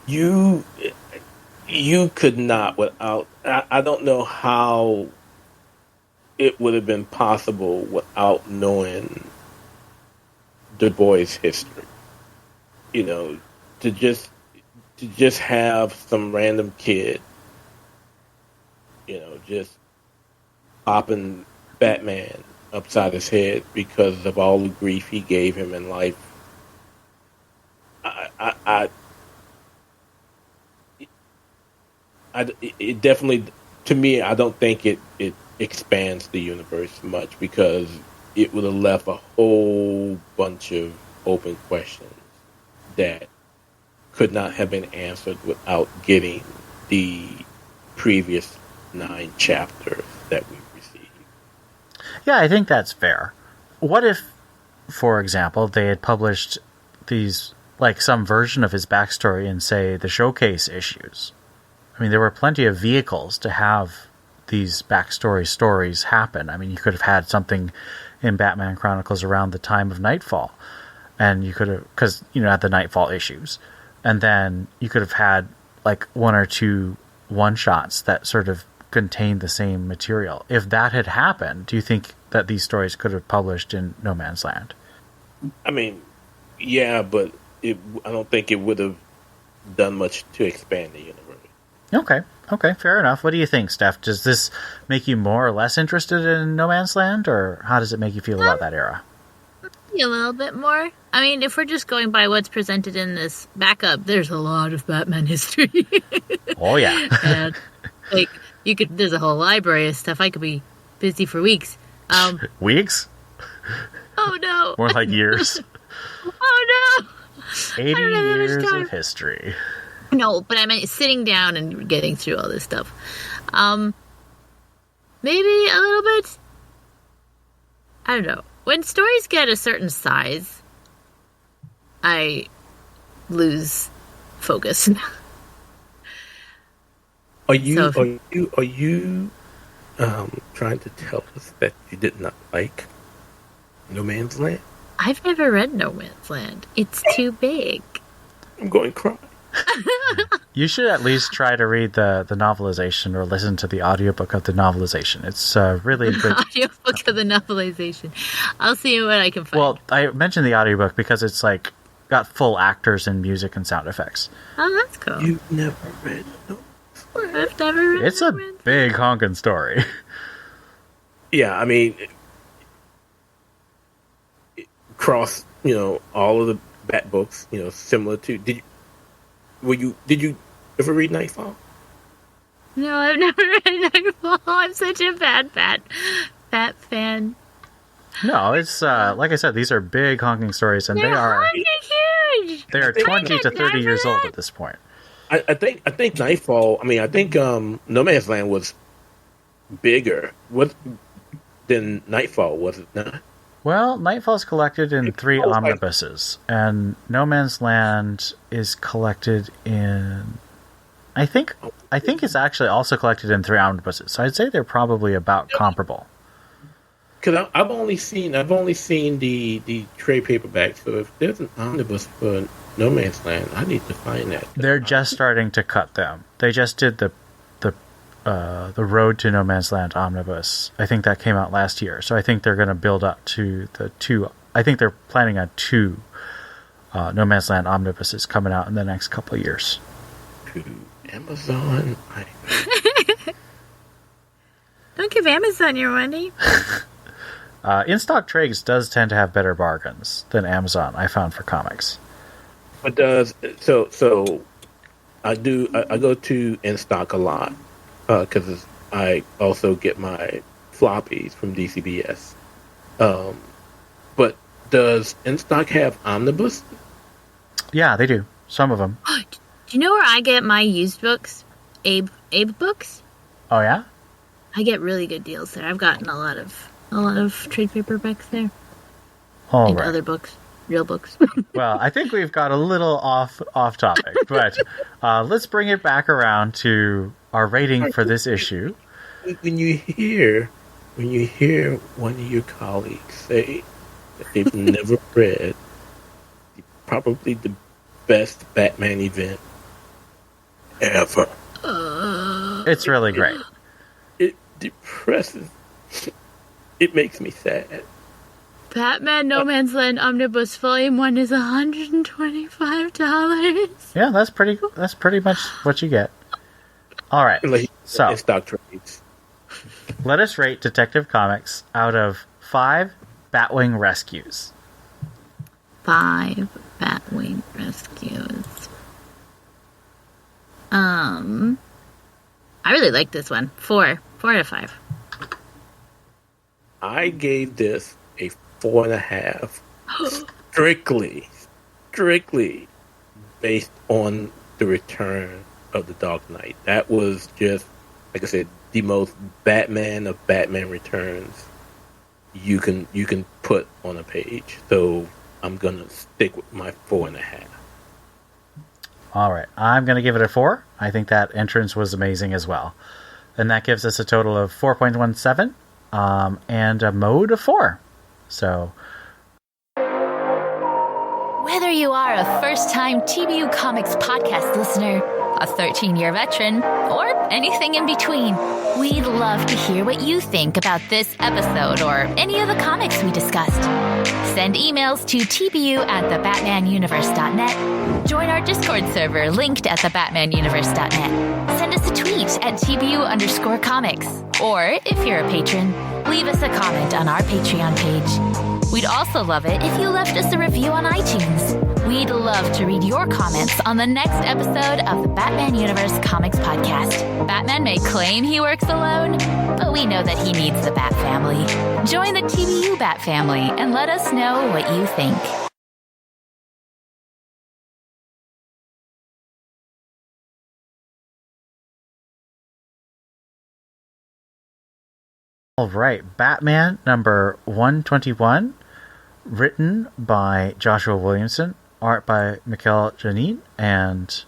You could not without. I don't know how it would have been possible without knowing the boy's history. To just have some random kid, just popping Batman upside his head because of all the grief he gave him in life. It definitely, to me, I don't think it expands the universe much, because it would have left a whole bunch of open questions that could not have been answered without getting the previous 9 chapters that we've received. Yeah, I think that's fair. What if, for example, they had published these, like, some version of his backstory in, say, the showcase issues? I mean, there were plenty of vehicles to have these backstory stories happen. I mean, you could have had something in Batman Chronicles around the time of Nightfall, and you could have, because, at the Nightfall issues, and then you could have had, like, 1 or 2 one-shots that sort of contained the same material. If that had happened, do you think that these stories could have published in No Man's Land? I mean, yeah, but I don't think it would have done much to expand the universe. Okay, fair enough. What do you think, Steph? Does this make you more or less interested in No Man's Land, or how does it make you feel about that era? A little bit more. I mean, if we're just going by what's presented in this backup, there's a lot of Batman history. Oh yeah. And, like, there's a whole library of stuff. I could be busy for weeks. Weeks? Oh no. More like years. Oh no. 80 years of history. No, but I meant sitting down and getting through all this stuff. maybe a little bit. I don't know. When stories get a certain size, I lose focus. Are you So- trying to tell us that you did not like No Man's Land? I've never read No Man's Land. It's too big. I'm going to cry. You should at least try to read the novelization or listen to the audiobook of the novelization. It's really good. Audiobook of the novelization. I'll see what I can find. Well, I mentioned the audiobook because it's like got full actors and music and sound effects. Oh, that's cool. You've never read No Man's Land? I've never read It's a No Man's big honking story. Yeah, I mean, across all of the Bat books, similar to did you ever read Nightfall? No, I've never read Nightfall. I'm such a bad Bat fan. No, it's like I said, these are big honking stories, and They're huge. they are 20 to 30 years old at this point. I think Nightfall. I mean, I think No Man's Land was bigger than Nightfall, was it not? Well, Nightfall's collected in 3 was like- omnibuses, and No Man's Land is collected in. I think it's actually also collected in 3 omnibuses. So I'd say they're probably about comparable. Because I've only seen the trade paperback. So if there's an omnibus for No Man's Land, I need to find that. They're just starting to cut them. They just did the Road to No Man's Land omnibus. I think that came out last year. So I think they're going to build up to the 2. I think they're planning on 2 No Man's Land omnibuses coming out in the next couple of years. To Amazon. Don't give Amazon your money. In-stock trades does tend to have better bargains than Amazon, I found, for comics. But so I go to In Stock a lot because I also get my floppies from DCBS. But does In Stock have omnibus? Yeah, they do. Some of them. Do you know where I get my used books? Abe Books. Oh, yeah? I get really good deals there. I've gotten a lot of trade paperbacks there All and right. other books, real books. Well, I think we've got a little off topic, but let's bring it back around to our rating for this issue. When you hear one of your colleagues say that they've never read probably the best Batman event ever, It's really great. it depresses. It makes me sad. Batman No Man's Land Omnibus Volume 1 is $125. Yeah, that's pretty much what you get. All right. Like So, In Stock trades. let us rate Detective Comics out of 5 Batwing rescues. 5 Batwing rescues. I really like this one. 4 out of 5. I gave this a 4.5, strictly based on the return of the Dark Knight. That was just, like I said, the most Batman of Batman Returns you can put on a page. So I'm gonna stick with my 4.5. All right. I'm going to give it a 4. I think that entrance was amazing as well. And that gives us a total of 4.17 and a mode of 4. So, Whether you are a first-time TBU Comics podcast listener, a 13-year veteran, or anything in between, we'd love to hear what you think about this episode or any of the comics we discussed. Send emails to tbu@thebatmanuniverse.net. Join our Discord server linked at thebatmanuniverse.net. Send us a tweet at TBU_comics. Or, if you're a patron, leave us a comment on our Patreon page. We'd also love it if you left us a review on iTunes. We'd love to read your comments on the next episode of the Batman Universe Comics Podcast. Batman may claim he works alone, but we know that he needs the Bat Family. Join the TBU Bat Family and let us know what you think. All right, Batman number 121, written by Joshua Williamson, art by Mikel Janin and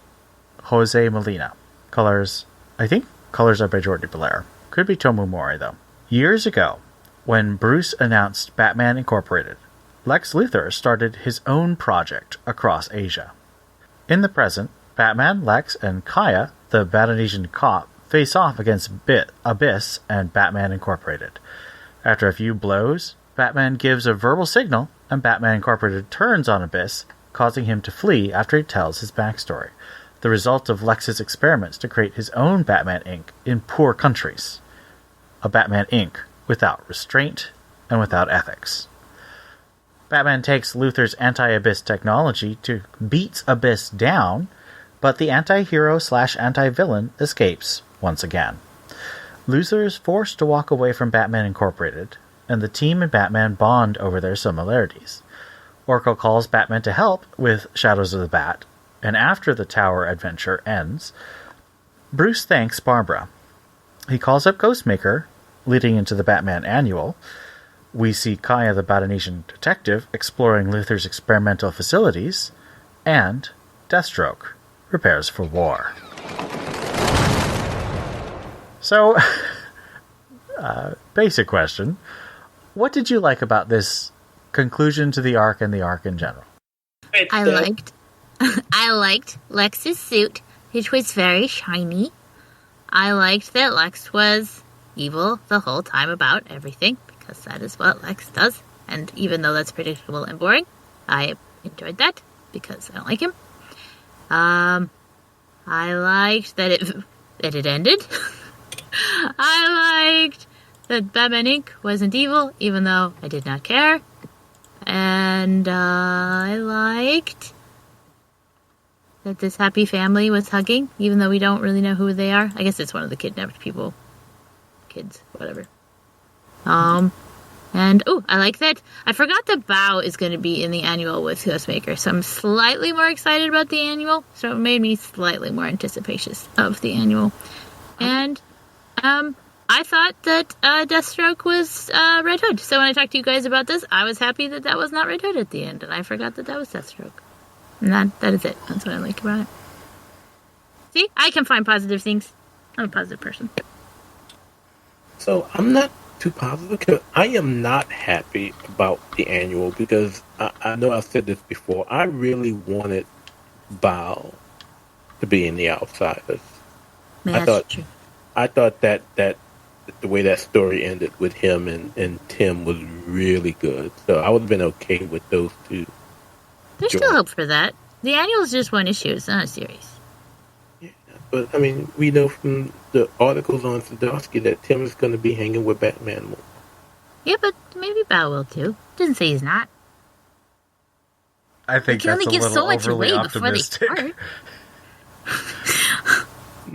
Jose Molina. Colors are by Jordi Belair. Could be Tomu Mori, though. Years ago, when Bruce announced Batman Incorporated, Lex Luthor started his own project across Asia. In the present, Batman, Lex, and Kaya, the Batanesian cop, face off against Abyss and Batman Incorporated. After a few blows, Batman gives a verbal signal, and Batman Incorporated turns on Abyss, causing him to flee after he tells his backstory, the result of Lex's experiments to create his own Batman Inc. in poor countries. A Batman Inc. without restraint and without ethics. Batman takes Luthor's anti-Abyss technology to beat Abyss down, but the anti-hero/anti-villain escapes once again. Luthor is forced to walk away from Batman Incorporated, and the team and Batman bond over their similarities. Oracle calls Batman to help with Shadows of the Bat, and after the tower adventure ends, Bruce thanks Barbara. He calls up Ghostmaker, leading into the Batman Annual. We see Kaya the Batanesian detective exploring Luthor's experimental facilities, and Deathstroke prepares for war. So, basic question. What did you like about this conclusion to the arc and the arc in general? I liked Lex's suit, which was very shiny. I liked that Lex was evil the whole time about everything, because that is what Lex does. And even though that's predictable and boring, I enjoyed that, because I don't like him. I liked that it ended. I liked that Batman Inc. wasn't evil, even though I did not care. And I liked that this happy family was hugging, even though we don't really know who they are. I guess it's one of the kidnapped people. Kids, whatever. And, I like that. I forgot that Bao is going to be in the annual with Ghostmaker, so I'm slightly more excited about the annual, so it made me slightly more anticipatious of the annual. And, I thought that Deathstroke was Red Hood. So when I talked to you guys about this, I was happy that that was not Red Hood at the end, and I forgot that that was Deathstroke. And that is it. That's what I like about it. See? I can find positive things. I'm a positive person. So I'm not too positive because I am not happy about the annual because I know I've said this before. I really wanted Bao to be in the Outsiders. True. I thought that the way that story ended with him and Tim was really good. So I would have been okay with those two. There's still hope for that. The annual is just one issue. It's not a series. Yeah, but I mean, we know from the articles on Sadowski that Tim is going to be hanging with Batman more. Yeah, but maybe Bao will too. Doesn't say he's not. I think that's a little overly optimistic.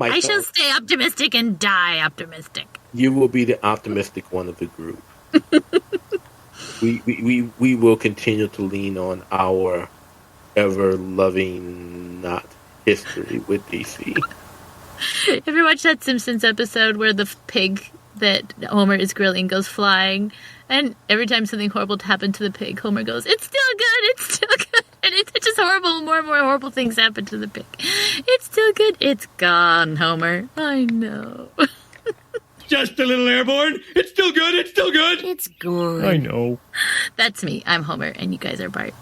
I shall stay optimistic and die optimistic. You will be the optimistic one of the group. we will continue to lean on our ever-loving not history with DC. Have you watched that Simpsons episode where the pig that Homer is grilling goes flying, and every time something horrible happened to the pig, Homer goes, "It's still good, it's still good," and it's just horrible. More and more horrible things happen to the pig. It's still good. It's gone, Homer. I know. Just a little airborne. It's still good. It's still good. It's good. I know. That's me. I'm Homer, and you guys are Bart.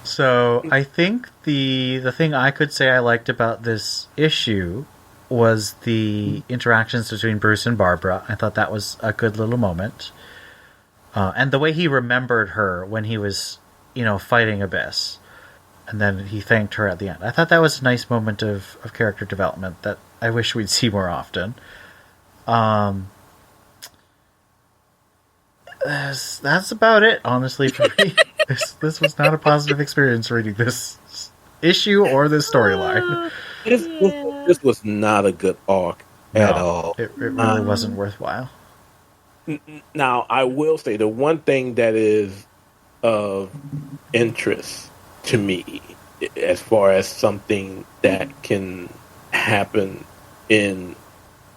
So I think the thing I could say I liked about this issue was the interactions between Bruce and Barbara. I thought that was a good little moment. And the way he remembered her when he was, fighting Abyss. And then he thanked her at the end. I thought that was a nice moment of character development that I wish we'd see more often. That's about it, honestly, for me. This was not a positive experience reading this issue or this storyline. This was not a good arc at all. It really wasn't worthwhile. Now, I will say the one thing that is of interest to me, as far as something that can happen in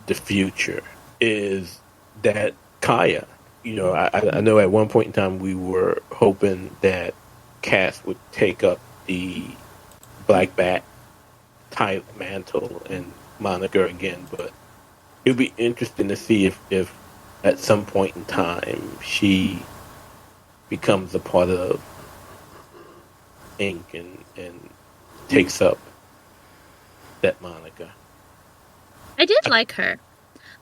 the future, is that Kaya I know at one point in time we were hoping that Cass would take up the Black Bat type mantle and moniker again, but it would be interesting to see if at some point in time she becomes a part of Inc. and takes up that moniker. I did like her.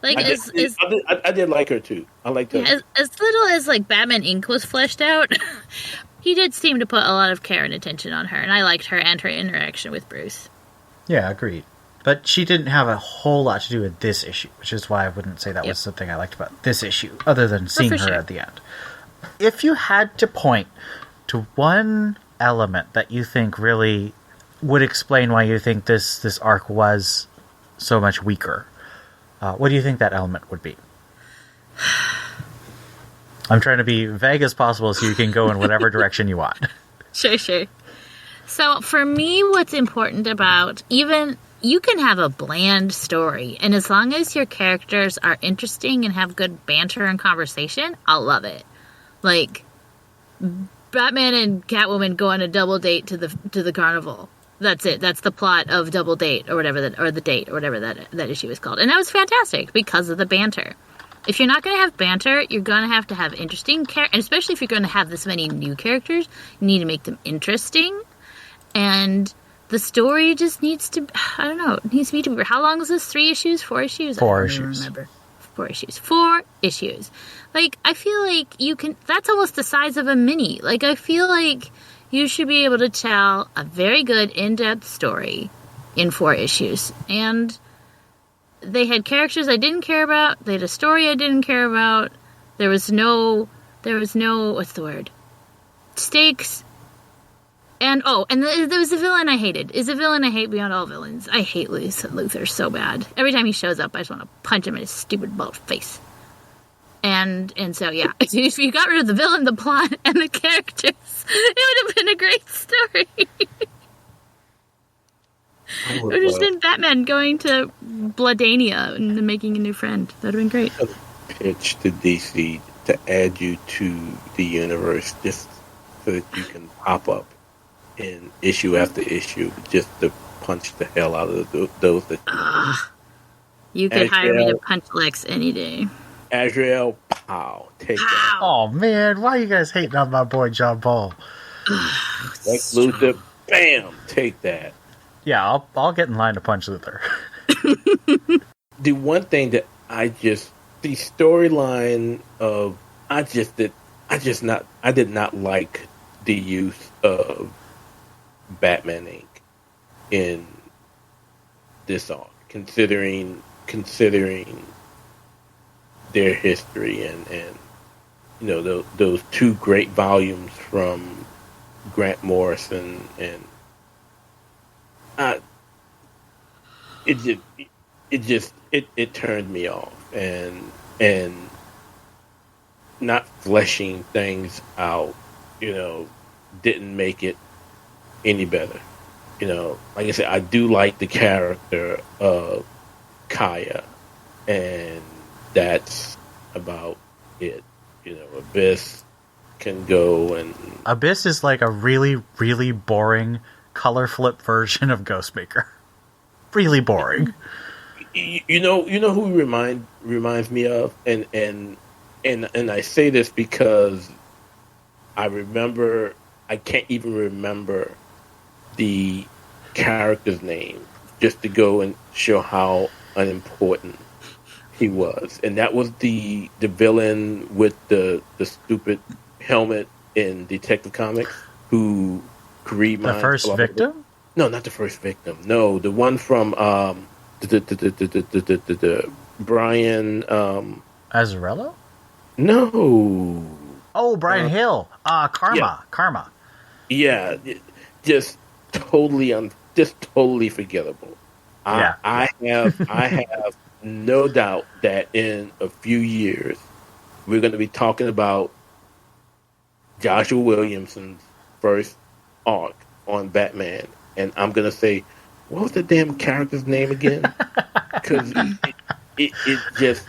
Like I did like her too. I liked her. As little as like Batman Inc. was fleshed out, he did seem to put a lot of care and attention on her, and I liked her and her interaction with Bruce. Yeah, agreed. But she didn't have a whole lot to do with this issue, which is why I wouldn't say that was something I liked about this issue, other than seeing her at the end. If you had to point to one element that you think really would explain why you think this arc was so much weaker, what do you think that element would be? I'm trying to be vague as possible so you can go in whatever direction you want. Sure. So for me, what's important about you can have a bland story, and as long as your characters are interesting and have good banter and conversation, I'll love it. Like, Batman and Catwoman go on a double date to the carnival. That's it. That's the plot of Double Date or whatever that issue is called. And that was fantastic because of the banter. If you're not going to have banter, you're going to have interesting characters, and especially if you're going to have this many new characters, you need to make them interesting. And the story just needs to, I don't know, it needs to be, how long is this? 3 issues? 4 issues? 4 issues. Remember. 4 issues. 4 issues. Like, I feel like that's almost the size of a mini. Like, I feel like you should be able to tell a very good, in-depth story in 4 issues. And they had characters I didn't care about. They had a story I didn't care about. There was no, what's the word? Stakes. And there was a villain I hated. Is a villain I hate beyond all villains. I hate Luthor so bad. Every time he shows up, I just want to punch him in his stupid bald face. And so, yeah, if you got rid of the villain, the plot, and the characters, it would have been a great story. It would have just been Batman going to Bloodania and making a new friend. That would have been great. Pitch to DC to add you to the universe just so that you can pop up in issue after issue just to punch the hell out of those that you could hire me to punch Lex any day. Azrael, pow, take that. Oh man, why are you guys hating on my boy John Paul? Lex Luthor, bam, take that. Yeah, I'll get in line to punch Luthor. The one thing that the storyline of I did not like the use of Batman Inc. in this arc, considering their history and those 2 great volumes from Grant Morrison and it turned me off and not fleshing things out didn't make it any better. Like I said, I do like the character of Kaya, and that's about it. Abyss can go and Abyss is like a really, really boring color flip version of Ghostmaker. Really boring. You know who he reminds me of, and I say this because I can't even remember the character's name, just to go and show how unimportant he was. And that was the villain with the stupid helmet in Detective Comics who Kareem. The first victim? No, not the first victim. No, the one from the Brian Azzarello? No. Oh, Brian Hill. Karma. Yeah. Karma. Yeah, just totally forgettable. Yeah. I have no doubt that in a few years we're going to be talking about Joshua Williamson's first arc on Batman, and I'm going to say, what was the damn character's name again? Because it just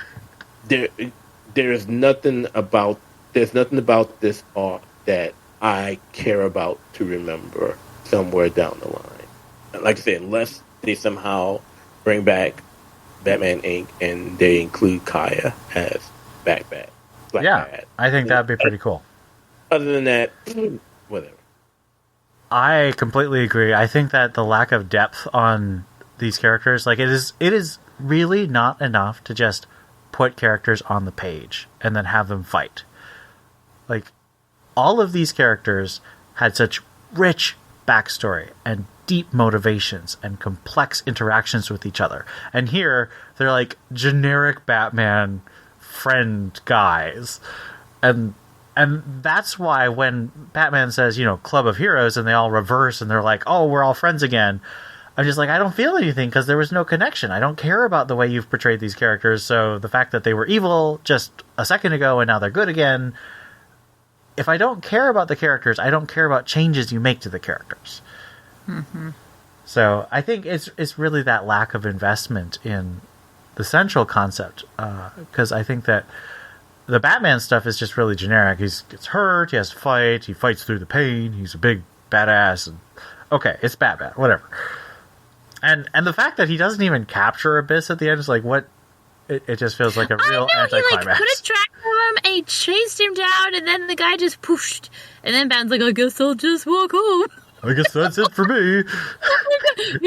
there's nothing about this art that I care about to remember somewhere down the line. Like I said, unless they somehow bring back Batman Inc. and they include Kaya as Black Bat. I think that'd be pretty cool. Other than that, whatever. I completely agree. I think that the lack of depth on these characters, like it is really not enough to just put characters on the page and then have them fight. Like, all of these characters had such rich backstory and deep motivations and complex interactions with each other. And here, they're like generic Batman friend guys. And that's why when Batman says, Club of Heroes, and they all reverse and they're like, oh, we're all friends again, I'm just like, I don't feel anything because there was no connection. I don't care about the way you've portrayed these characters. So the fact that they were evil just a second ago and now they're good again, if I don't care about the characters, I don't care about changes you make to the characters. Mm-hmm. So I think it's really that lack of investment in the central concept, because I think that the Batman stuff is just really generic. He gets hurt, he has to fight, he fights through the pain, he's a big badass, and okay, it's Batman, whatever. And the fact that he doesn't even capture Abyss at the end is like, what? It just feels like a real anticlimax. He put a track on him and he chased him down, and then the guy just poofed. And then Batman's like, I guess I'll just walk home. I guess that's it for me. You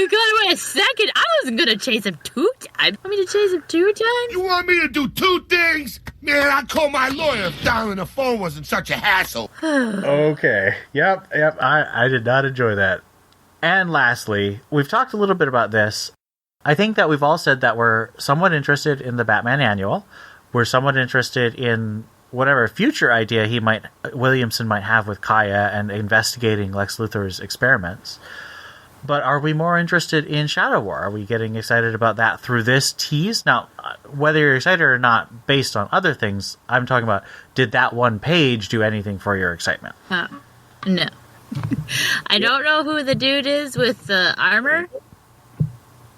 gotta wait a second. I wasn't gonna chase him 2 times. Want me to chase him 2 times? You want me to do 2 things? Man, I'd call my lawyer if dialing the phone wasn't such a hassle. Okay. Yep. I did not enjoy that. And lastly, we've talked a little bit about this. I think that we've all said that we're somewhat interested in the Batman Annual. We're somewhat interested in whatever future idea Williamson might have with Kaya and investigating Lex Luthor's experiments. But are we more interested in Shadow War? Are we getting excited about that through this tease? Now, whether you're excited or not based on other things, I'm talking about, did that one page do anything for your excitement? No. I don't know who the dude is with the armor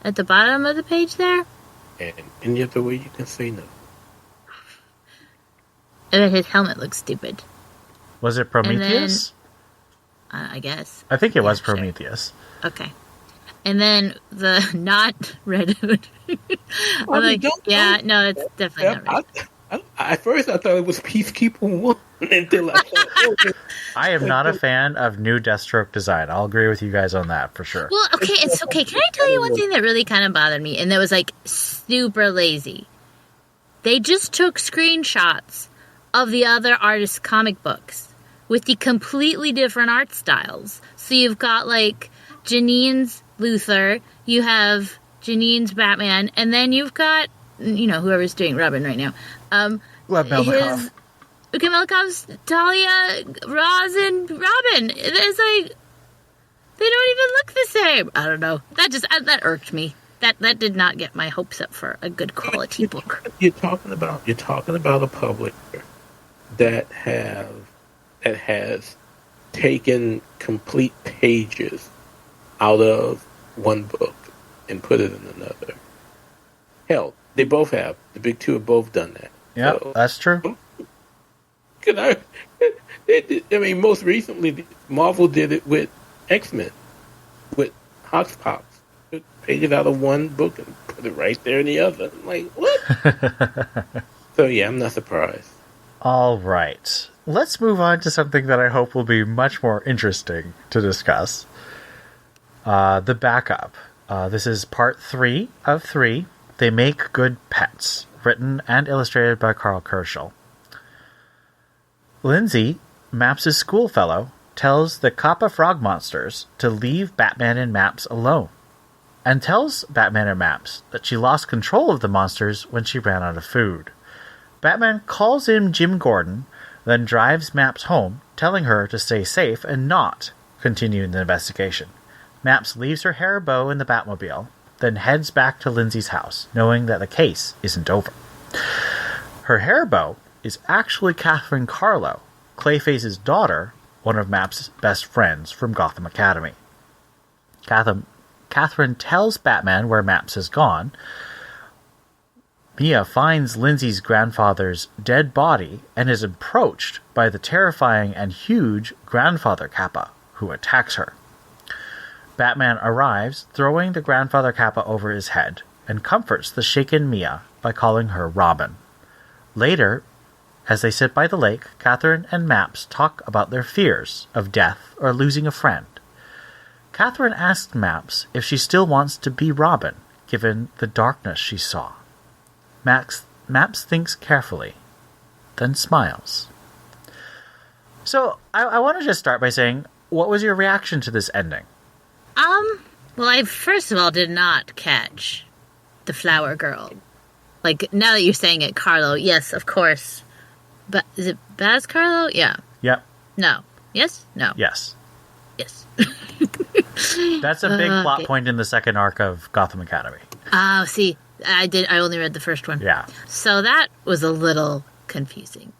at the bottom of the page there. And any other way you can say no. And then his helmet looks stupid. Was it Prometheus? I guess. I think it was Prometheus. Sure. Okay. And then the not Red Hood. No, it's definitely not Red Hood. At first I thought it was Peacekeeper 1 until I am not a fan of new Deathstroke design. I'll agree with you guys on that for sure. Well, okay, it's okay. Can I tell you one thing that really kind of bothered me, and that was like super lazy? They just took screenshots of the other artists' comic books with the completely different art styles. So you've got like Janine's Luthor, you have Janine's Batman, and then you've got, whoever's doing Robin right now. Melnikov. Melnikov's Talia, Roz, and Robin. It's like, they don't even look the same. I don't know. That irked me. That did not get my hopes up for a good quality book. You're talking about a publisher that has taken complete pages out of one book and put it in another. Hell, they both have. The big two have both done that. Yeah, so, that's true. Most recently, Marvel did it with X-Men, with Hoxpox. Took pages out of one book and put it right there in the other. I'm like, what? So yeah, I'm not surprised. All right. Let's move on to something that I hope will be much more interesting to discuss. The backup. This is part 3 of 3. They Make Good Pets, written and illustrated by Carl Kerschel. Lindsay, Maps' schoolfellow, tells the Kappa frog monsters to leave Batman and Maps alone, and tells Batman and Maps that she lost control of the monsters when she ran out of food. Batman calls in Jim Gordon, then drives Maps home, telling her to stay safe and not continue the investigation. Maps leaves her hair bow in the Batmobile, then heads back to Lindsay's house, knowing that the case isn't over. Her hair bow is actually Catherine Carlo, Clayface's daughter, one of Maps' best friends from Gotham Academy. Catherine tells Batman where Maps has gone. Mia finds Lindsay's grandfather's dead body and is approached by the terrifying and huge Grandfather Kappa, who attacks her. Batman arrives, throwing the Grandfather Kappa over his head, and comforts the shaken Mia by calling her Robin. Later, as they sit by the lake, Catherine and Maps talk about their fears of death or losing a friend. Catherine asks Maps if she still wants to be Robin, given the darkness she saw. Maps thinks carefully, then smiles. So, I want to just start by saying, what was your reaction to this ending? Well, I first of all did not catch the flower girl. Like, now that you're saying it, Carlo, yes, of course. But is it Baz Carlo? Yeah. Yep. No. Yes? No. Yes. Yes. That's a big plot point in the second arc of Gotham Academy. Oh, see, I only read the first one. Yeah. So that was a little confusing.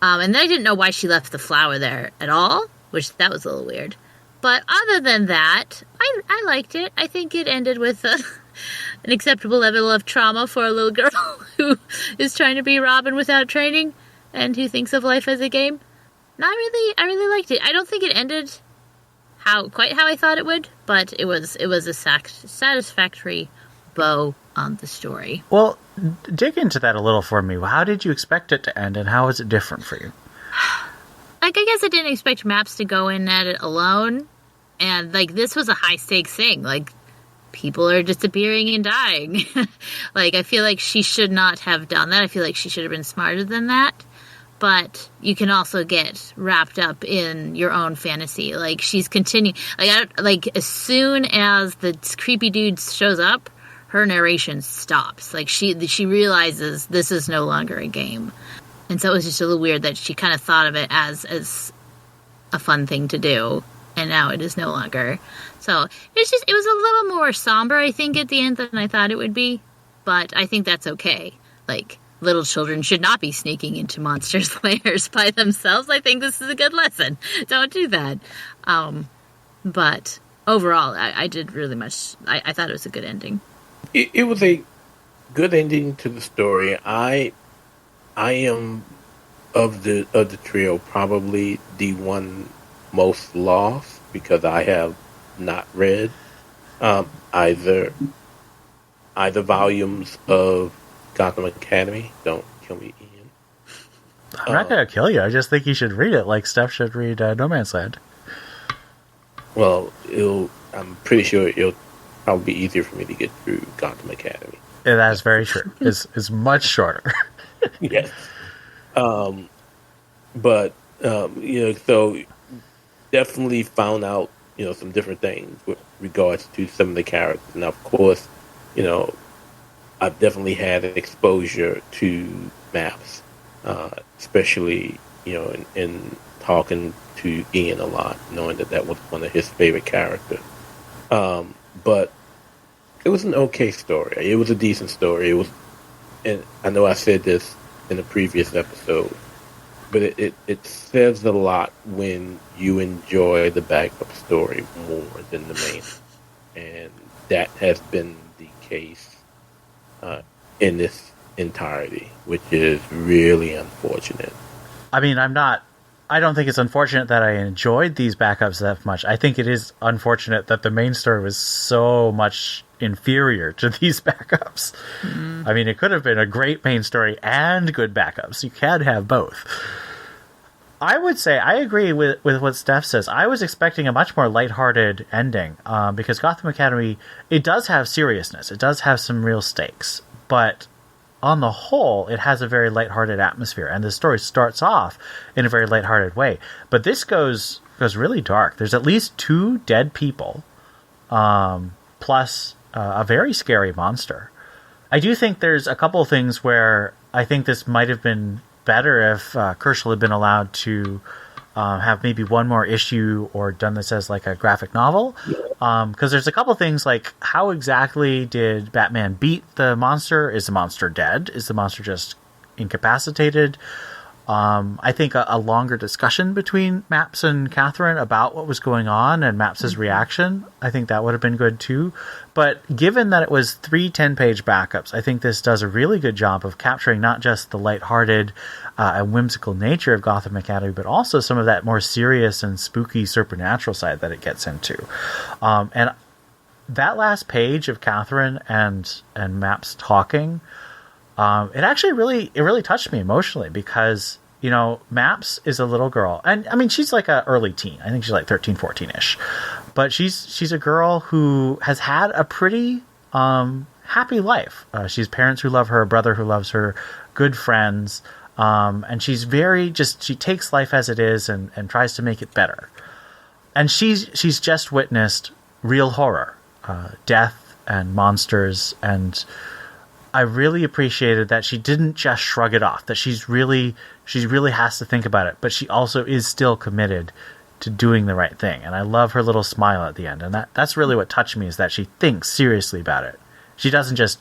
And then I didn't know why she left the flower there at all, which that was a little weird. But other than that, I liked it. I think it ended with an acceptable level of trauma for a little girl who is trying to be Robin without training and who thinks of life as a game. And I really liked it. I don't think it ended quite how I thought it would, but it was a satisfactory bow on the story. Well, dig into that a little for me. How did you expect it to end, and how is it different for you? Like, I guess I didn't expect Maps to go in at it alone, and, like, this was a high-stakes thing. Like, people are disappearing and dying. Like, I feel like she should not have done that. I feel like she should have been smarter than that. But you can also get wrapped up in your own fantasy. Like, she's continuing. Like, as soon as the creepy dude shows up, her narration stops. Like, she realizes this is no longer a game. And so it was just a little weird that she kind of thought of it as a fun thing to do, and now it is no longer. So it was a little more somber, I think, at the end than I thought it would be. But I think that's okay. Like, little children should not be sneaking into monsters' lairs by themselves. I think this is a good lesson. Don't do that. But overall, I did really much. I thought it was a good ending. It was a good ending to the story. I am of the trio probably the one most lost because I have not read either volumes of Gotham Academy. Don't kill me, Ian. I'm not going to kill you. I just think you should read it like Steph should read No Man's Land. Well, I'm pretty sure it'll probably be easier for me to get through Gotham Academy. Yeah, that is very true. It's much shorter. Yes. But so definitely found out, some different things with regards to some of the characters. Now, of course, I've definitely had an exposure to Maps, especially, in talking to Ian a lot, knowing that was one of his favorite characters. But it was an okay story. It was a decent story. And I know I said this in a previous episode, but it says a lot when you enjoy the backup story more than the main. And that has been the case in this entirety, which is really unfortunate. I mean, I don't think it's unfortunate that I enjoyed these backups that much. I think it is unfortunate that the main story was so much inferior to these backups. Mm-hmm. I mean, it could have been a great main story and good backups. You can have both. I would say I agree with what Steph says. I was expecting a much more lighthearted ending because Gotham Academy, it does have seriousness. It does have some real stakes. But on the whole, it has a very lighthearted atmosphere. And the story starts off in a very lighthearted way. But this goes really dark. There's at least 2 dead people, plus a very scary monster. I do think there's a couple of things where I think this might have been better if Kerschel had been allowed to have maybe one more issue or done this as like a graphic novel. Because there's a couple of things like, how exactly did Batman beat the monster? Is the monster dead? Is the monster just incapacitated? I think a longer discussion between Maps and Catherine about what was going on and Maps' reaction, I think that would have been good too. But given that it was 3 10-page backups, I think this does a really good job of capturing not just the lighthearted and whimsical nature of Gotham Academy, but also some of that more serious and spooky supernatural side that it gets into. And that last page of Catherine and Maps talking, it actually really touched me emotionally because, you know, Maps is a little girl. And I mean, she's like an early teen. I think she's like 13, 14-ish. But she's a girl who has had a pretty happy life. She's parents who love her, a brother who loves her, good friends. And she's she takes life as it is and tries to make it better. And she's just witnessed real horror, death and monsters, and I really appreciated that she didn't just shrug it off, that she really has to think about it, but she also is still committed to doing the right thing. And I love her little smile at the end. And that's really what touched me, is that she thinks seriously about it. She doesn't just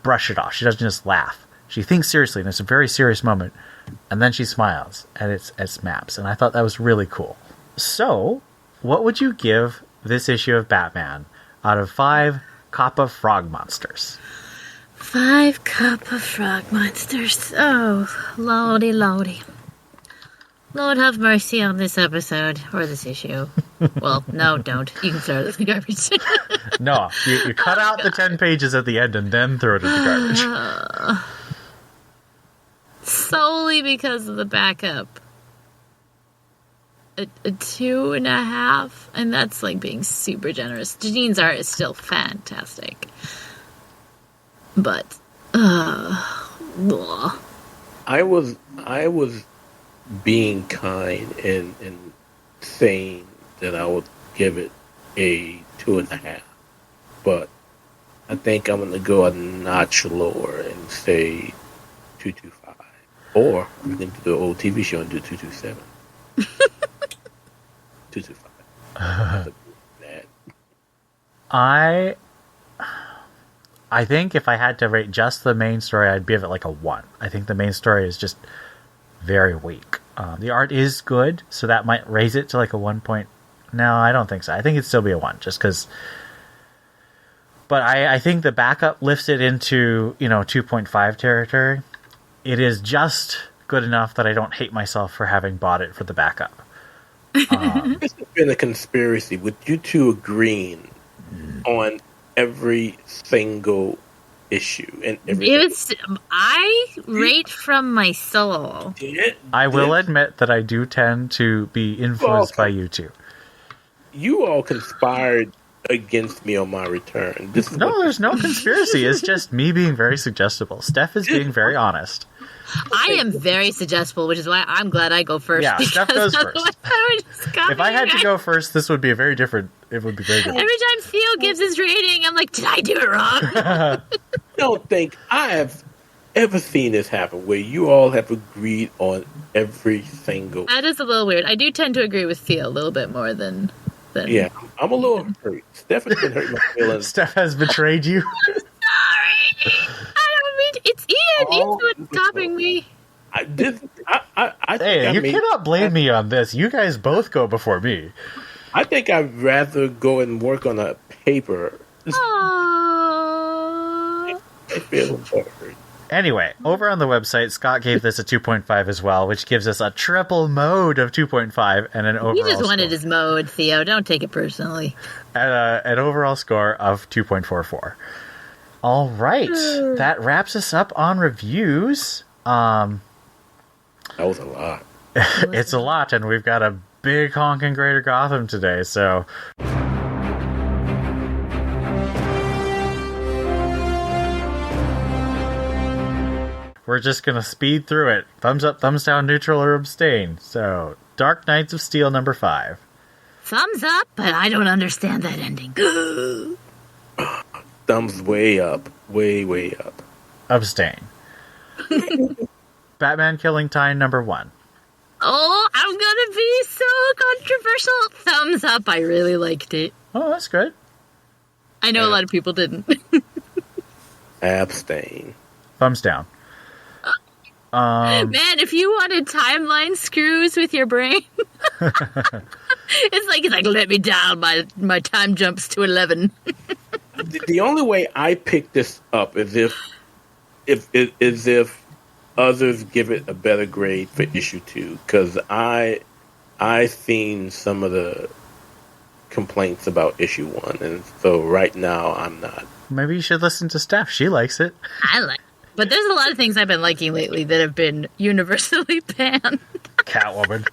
brush it off. She doesn't just laugh. She thinks seriously, and it's a very serious moment. And then she smiles, and it's Maps. And I thought that was really cool. So, what would you give this issue of Batman out of 5 Kappa frog monsters? 5 Kappa frog monsters. Oh, lordy, lordy. Lord have mercy on this episode, or this issue. Well, no, don't. You can throw it in the garbage. No, you cut out the 10 pages at the end and then throw it in the garbage. Solely because of the backup. A 2.5, and that's like being super generous. Janine's art is still fantastic. But, blah. I was being kind and saying that I would give it a 2.5, but I think I'm gonna go a notch lower and say 2.25, or we can do the old TV show and do 2.27. 2.25. I think if I had to rate just the main story, I'd give it like a 1. I think the main story is just very weak. The art is good, so that might raise it to like a 1 point. No, I don't think so. I think it'd still be a 1, just because. But I think the backup lifts it into, 2.5 territory. It is just good enough that I don't hate myself for having bought it for the backup. This has been a conspiracy with you two agreeing on every single issue and everything. I rate from my soul. I will admit that I do tend to be influenced by you two. You all conspired against me on my return. There's no conspiracy. It's just me being very suggestible. Steph is being very honest. I am very suggestible, which is why I'm glad I go first. Yeah, Steph goes first. If I had to go first, this would be very different. It would be very different. Every time Theo gives his rating, I'm like, did I do it wrong? I don't think I have ever seen this happen, where you all have agreed on every single... That is a little weird. I do tend to agree with Theo a little bit more than... Yeah, I'm a little hurt. Steph has been hurting my feelings. Steph has betrayed you. Sorry! I don't mean... It's Ian! Ian's what's stopping me. I you cannot blame me on this. You guys both go before me. I think I'd rather go and work on a paper. Aww. I feel hurt. Anyway, over on the website, Scott gave this a 2.5 as well, which gives us a triple mode of 2.5 and an overall He just wanted score. his mode, Theo. Don't take it personally. An overall score of 2.44. All right. That wraps us up on reviews. That was a lot. It's a lot, and we've got a big honking Greater Gotham today, so... We're just going to speed through it. Thumbs up, thumbs down, neutral, or abstain. So, Dark Knights of Steel number 5. Thumbs up, but I don't understand that ending. Thumbs way up. Way up. Abstain. Batman Killing Time number 1. Oh, I'm gonna be so controversial. Thumbs up, I really liked it. Oh, that's good. I know a lot of people didn't. Abstain. Thumbs down. Man, if you wanted timeline screws with your brain, it's like let me down. My time jumps to 11. The only way I pick this up is if others give it a better grade for issue 2, because I seen some of the complaints about issue 1, and so right now I'm not. Maybe you should listen to Steph. She likes it. I like it. But there's a lot of things I've been liking lately that have been universally banned. Catwoman.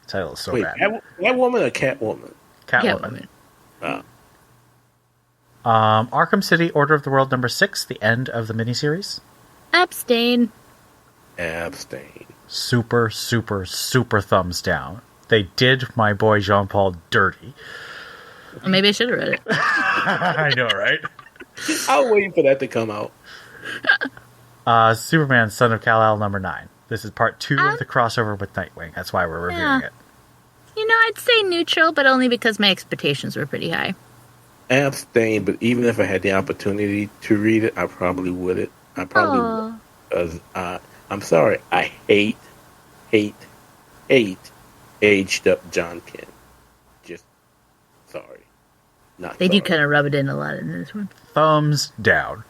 Title is so Wait, bad. Catwoman or Catwoman? Catwoman. Oh. Arkham City Order of the World number 6, the end of the miniseries. Abstain. Super, super, super thumbs down. They did my boy Jean-Paul dirty. Well, maybe I should have read it. I know, right? I was waiting for that to come out. Superman, Son of Kal-El number 9. This is part 2 of the crossover with Nightwing. That's why we're reviewing it. You know, I'd say neutral, but only because my expectations were pretty high. Abstain, but even if I had the opportunity to read it, I probably wouldn't. I probably would. Because I'm sorry, I hate aged up John Kent. Just sorry. They do kind of rub it in a lot in this one. Thumbs down.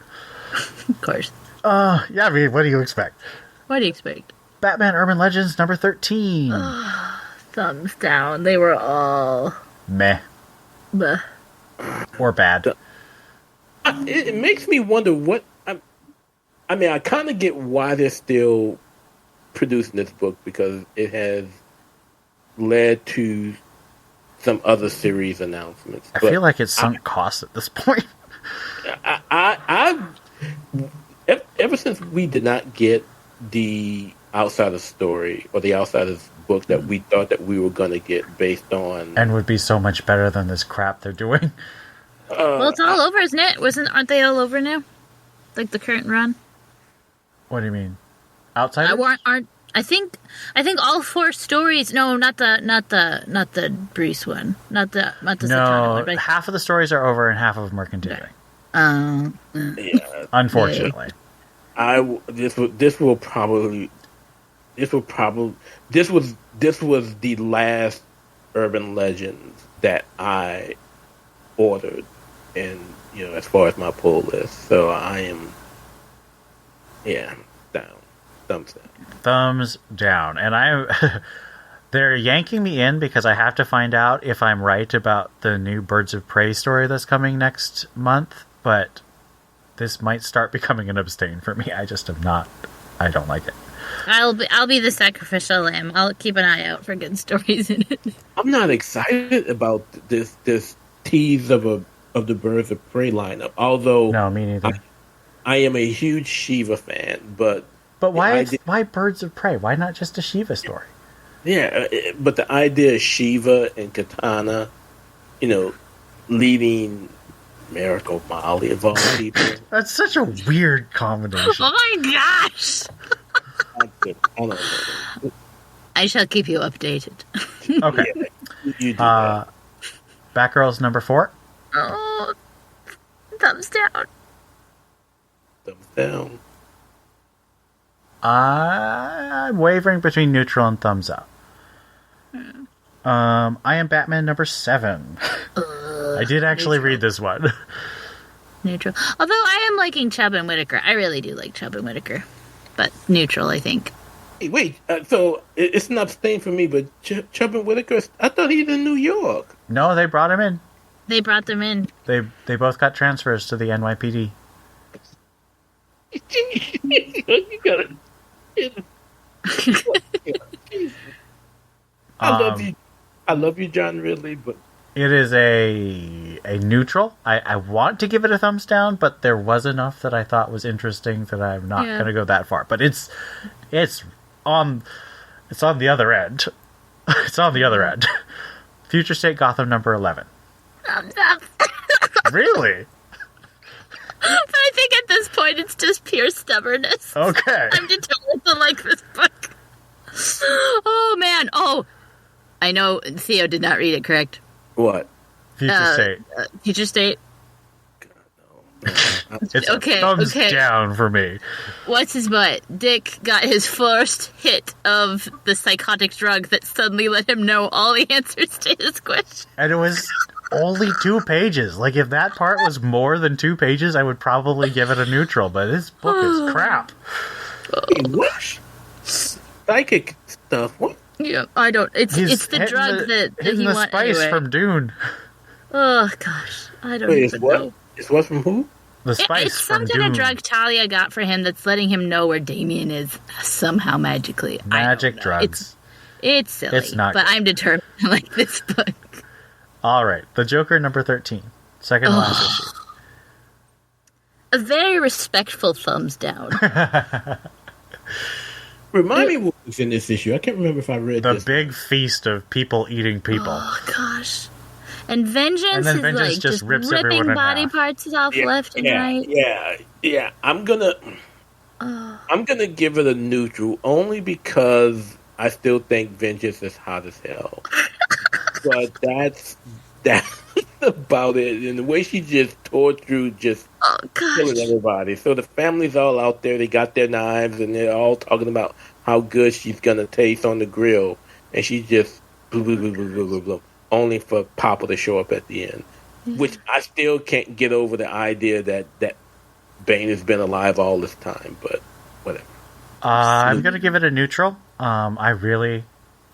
Of course. Yeah, I mean, what do you expect? What do you expect? Batman Urban Legends number 13. Thumbs down. They were all Meh. bleh. Or bad. It makes me wonder what. I mean, I kind of get why they're still producing this book, because it has led to some other series announcements. I feel like it's sunk costs at this point. Ever since we did not get the Outsiders story or the Outsiders book that we thought that we were going to get based on, And would be so much better than this crap they're doing. Well, it's all over, isn't it? Aren't they all over now? Like the current run? What do you mean? Outsiders? I think all 4 stories. No, not the Bruce one. Not the Satana No, one. But half of the stories are over and half of them are continuing. yeah, Unfortunately. this was the last Urban Legends that I ordered, and as far as my pull list, so I am down, thumbs down. Thumbs down. And they're yanking me in because I have to find out if I'm right about the new Birds of Prey story that's coming next month, but this might start becoming an abstain for me. I just am not. I don't like it. I'll be the sacrificial lamb. I'll keep an eye out for good stories in it. I'm not excited about this tease of the Birds of Prey lineup. Although No, me neither. I am a huge Shiva fan, but why Birds of Prey? Why not just a Shiva story? Yeah, but the idea of Shiva and Katana, leading Miracle Molly of all people. That's such a weird combination. Oh my gosh! I don't know. I shall keep you updated. Okay. Yeah, you do that. Batgirls number 4. Oh, thumbs down. Thumbs down. I'm wavering between neutral and thumbs up. I Am Batman number 7. I did actually read this one. Neutral. Although I am liking Chubb and Whitaker. I really do like Chubb and Whitaker. But neutral, I think. Hey, wait, so it's an abstain for me, but Chubb and Whitaker, I thought he's in New York. No, they brought him in. They brought them in. They both got transfers to the NYPD. You got it. I love you, John Ridley, but It is a neutral. I want to give it a thumbs down, but there was enough that I thought was interesting that I'm not going to go that far. But it's on the other end. It's on the other end. Future State Gotham number 11. Thumbs up. Really? But I think at this point it's just pure stubbornness. Okay. I'm determined to like this book. Oh man. Oh, I know Theo did not read it, correct? what? Future State. Future State. It's Okay, thumbs okay. down for me. What's his butt? Dick got his first hit of the psychotic drug that suddenly let him know all the answers to his question. And it was only 2 pages. Like, if that part was more than 2 pages, I would probably give it a neutral, but this book is crap. What? Psychic stuff? What? Yeah, I don't. It's the hitting drug that hitting he the wants spice anyway. from Dune. Oh gosh, I don't Wait, it's even what? know. It's what from who? The spice It's some from kind Dune. of drug Talia got for him that's letting him know where Damien is somehow magically. I Magic don't know. drugs. It's silly. It's not but good. I'm determined to like this book. All right, The Joker number 13. Second to last issue. A very respectful thumbs down. Remind me what was in this issue. I can't remember if I read The this. big feast of people eating people. Oh gosh. And Vengeance And then is Vengeance like just rips everyone ripping in body half. parts off left and right. Yeah. I'm gonna give it a neutral only because I still think Vengeance is hot as hell. But that's about it. And the way she just tore through, just Oh gosh. killing everybody. So the family's all out there. They got their knives, and they're all talking about how good she's gonna taste on the grill. And she just blah, blah, blah, blah, blah, blah, blah, only for Papa to show up at the end. Which I still can't get over the idea that Bane has been alive all this time. But whatever. I'm going to give it a neutral. I really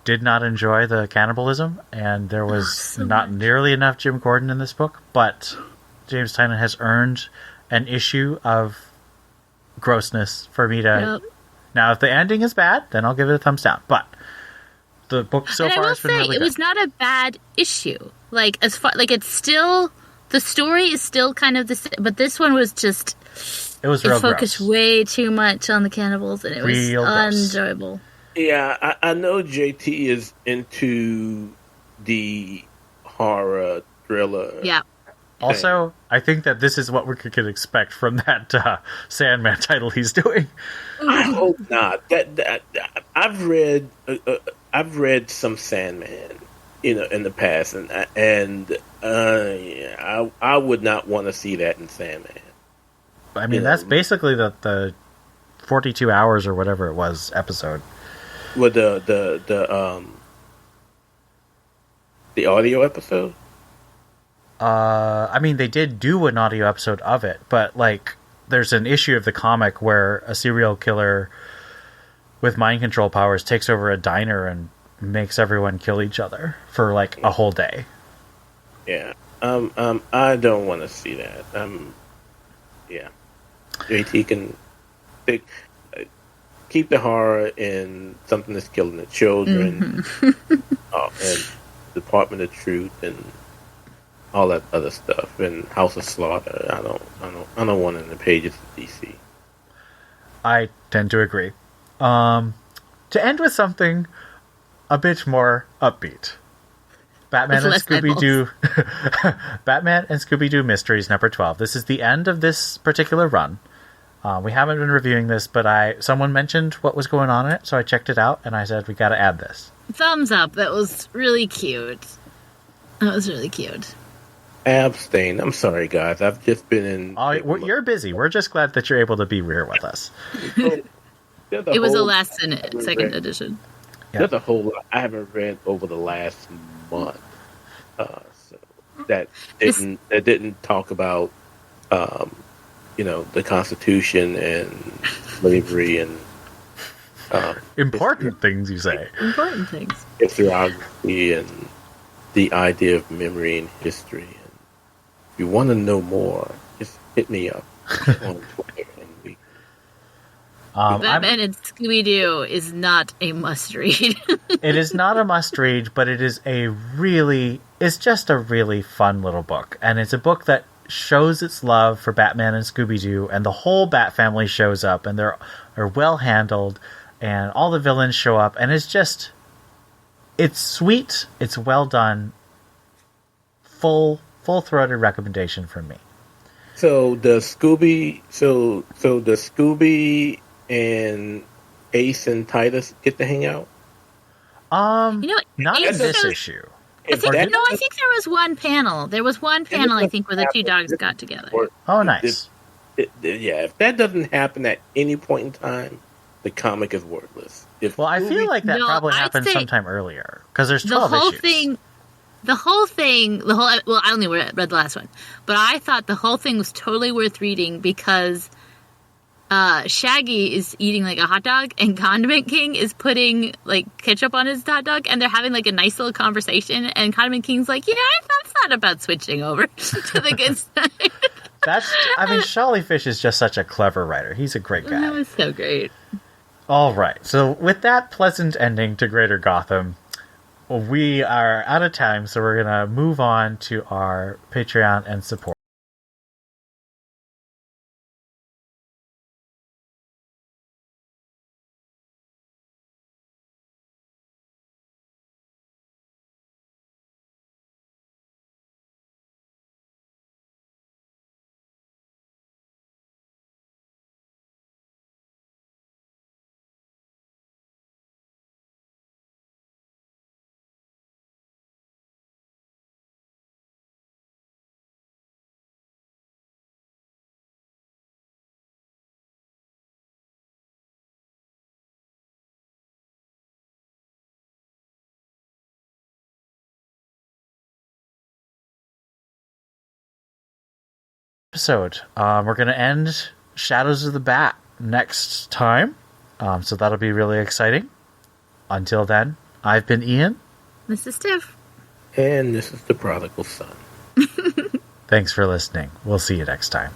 did not enjoy the cannibalism, and there was not nearly enough Jim Gordon in this book, but James Tynion has earned an issue of grossness for me to... Yep. Now, if the ending is bad, then I'll give it a thumbs down, but the book so And I far will has been say, really it good. was not a bad issue. Like, as far, like, it's still, the story is still kind of the same, but this one was just, It was it real focused gross. way too much on the cannibals, and it was Real gross. unenjoyable. Yeah, I know JT is into the horror thriller. Yeah. Also, I think that this is what we could expect from that Sandman title he's doing. I hope not. That I've read some Sandman, in the past, and I would not want to see that in Sandman. I mean, that's basically the 42 hours or whatever it was episode. With the audio episode. I mean, they did do an audio episode of it, but like, there's an issue of the comic where a serial killer with mind control powers takes over a diner and makes everyone kill each other for like a whole day. Yeah. I don't want to see that. Yeah. JT can keep the horror in something that's killing the children, and Department of Truth, and all that other stuff, and House of Slaughter. I don't want it in the pages of DC. I tend to agree. To end with something a bit more upbeat. Batman and With less Scooby-Doo Batman and Scooby-Doo Mysteries number 12. This is the end of this particular run. We haven't been reviewing this, but someone mentioned what was going on in it, so I checked it out, and I said, we gotta add this. Thumbs up. That was really cute. That was really cute. Abstain. I'm sorry, guys. I've just been in. You're busy. We're just glad that you're able to be here with us. It was a last second edition. There's a whole lot I haven't read over the last month. So that didn't talk about, the Constitution and slavery and Important things, you say. Important things. historiography and the idea of memory and history. And if you want to know more, just hit me up on Twitter and we. Batman and Scooby-Doo is not a must-read. It is not a must-read, but it's just a really fun little book. And it's a book that shows its love for Batman and Scooby-Doo, and the whole Bat family shows up, and they're well handled, and all the villains show up, and it's sweet, it's well done, full-throated recommendation from me. So the Scooby and Ace and Titus get to hang out? Not in Ace this shows- issue. I think there was one panel. There was one panel, I think, where the two dogs got together. Oh, nice. If that doesn't happen at any point in time, the comic is worthless. Well, I feel like that probably happened sometime earlier because there's 12 issues. Well, I only read the last one, but I thought the whole thing was totally worth reading because Shaggy is eating like a hot dog and Condiment King is putting like ketchup on his hot dog and they're having like a nice little conversation and Condiment King's like, yeah, I thought about switching over to the good side. Sholly Fish is just such a clever writer. He's a great guy. That was so great. All right. So with that pleasant ending to Greater Gotham, we are out of time, so we're going to move on to our Patreon and support. Episode. We're going to end Shadows of the Bat next time, so that'll be really exciting. Until then, I've been Ian. This is Tiff. And this is the prodigal son. Thanks for listening. We'll see you next time.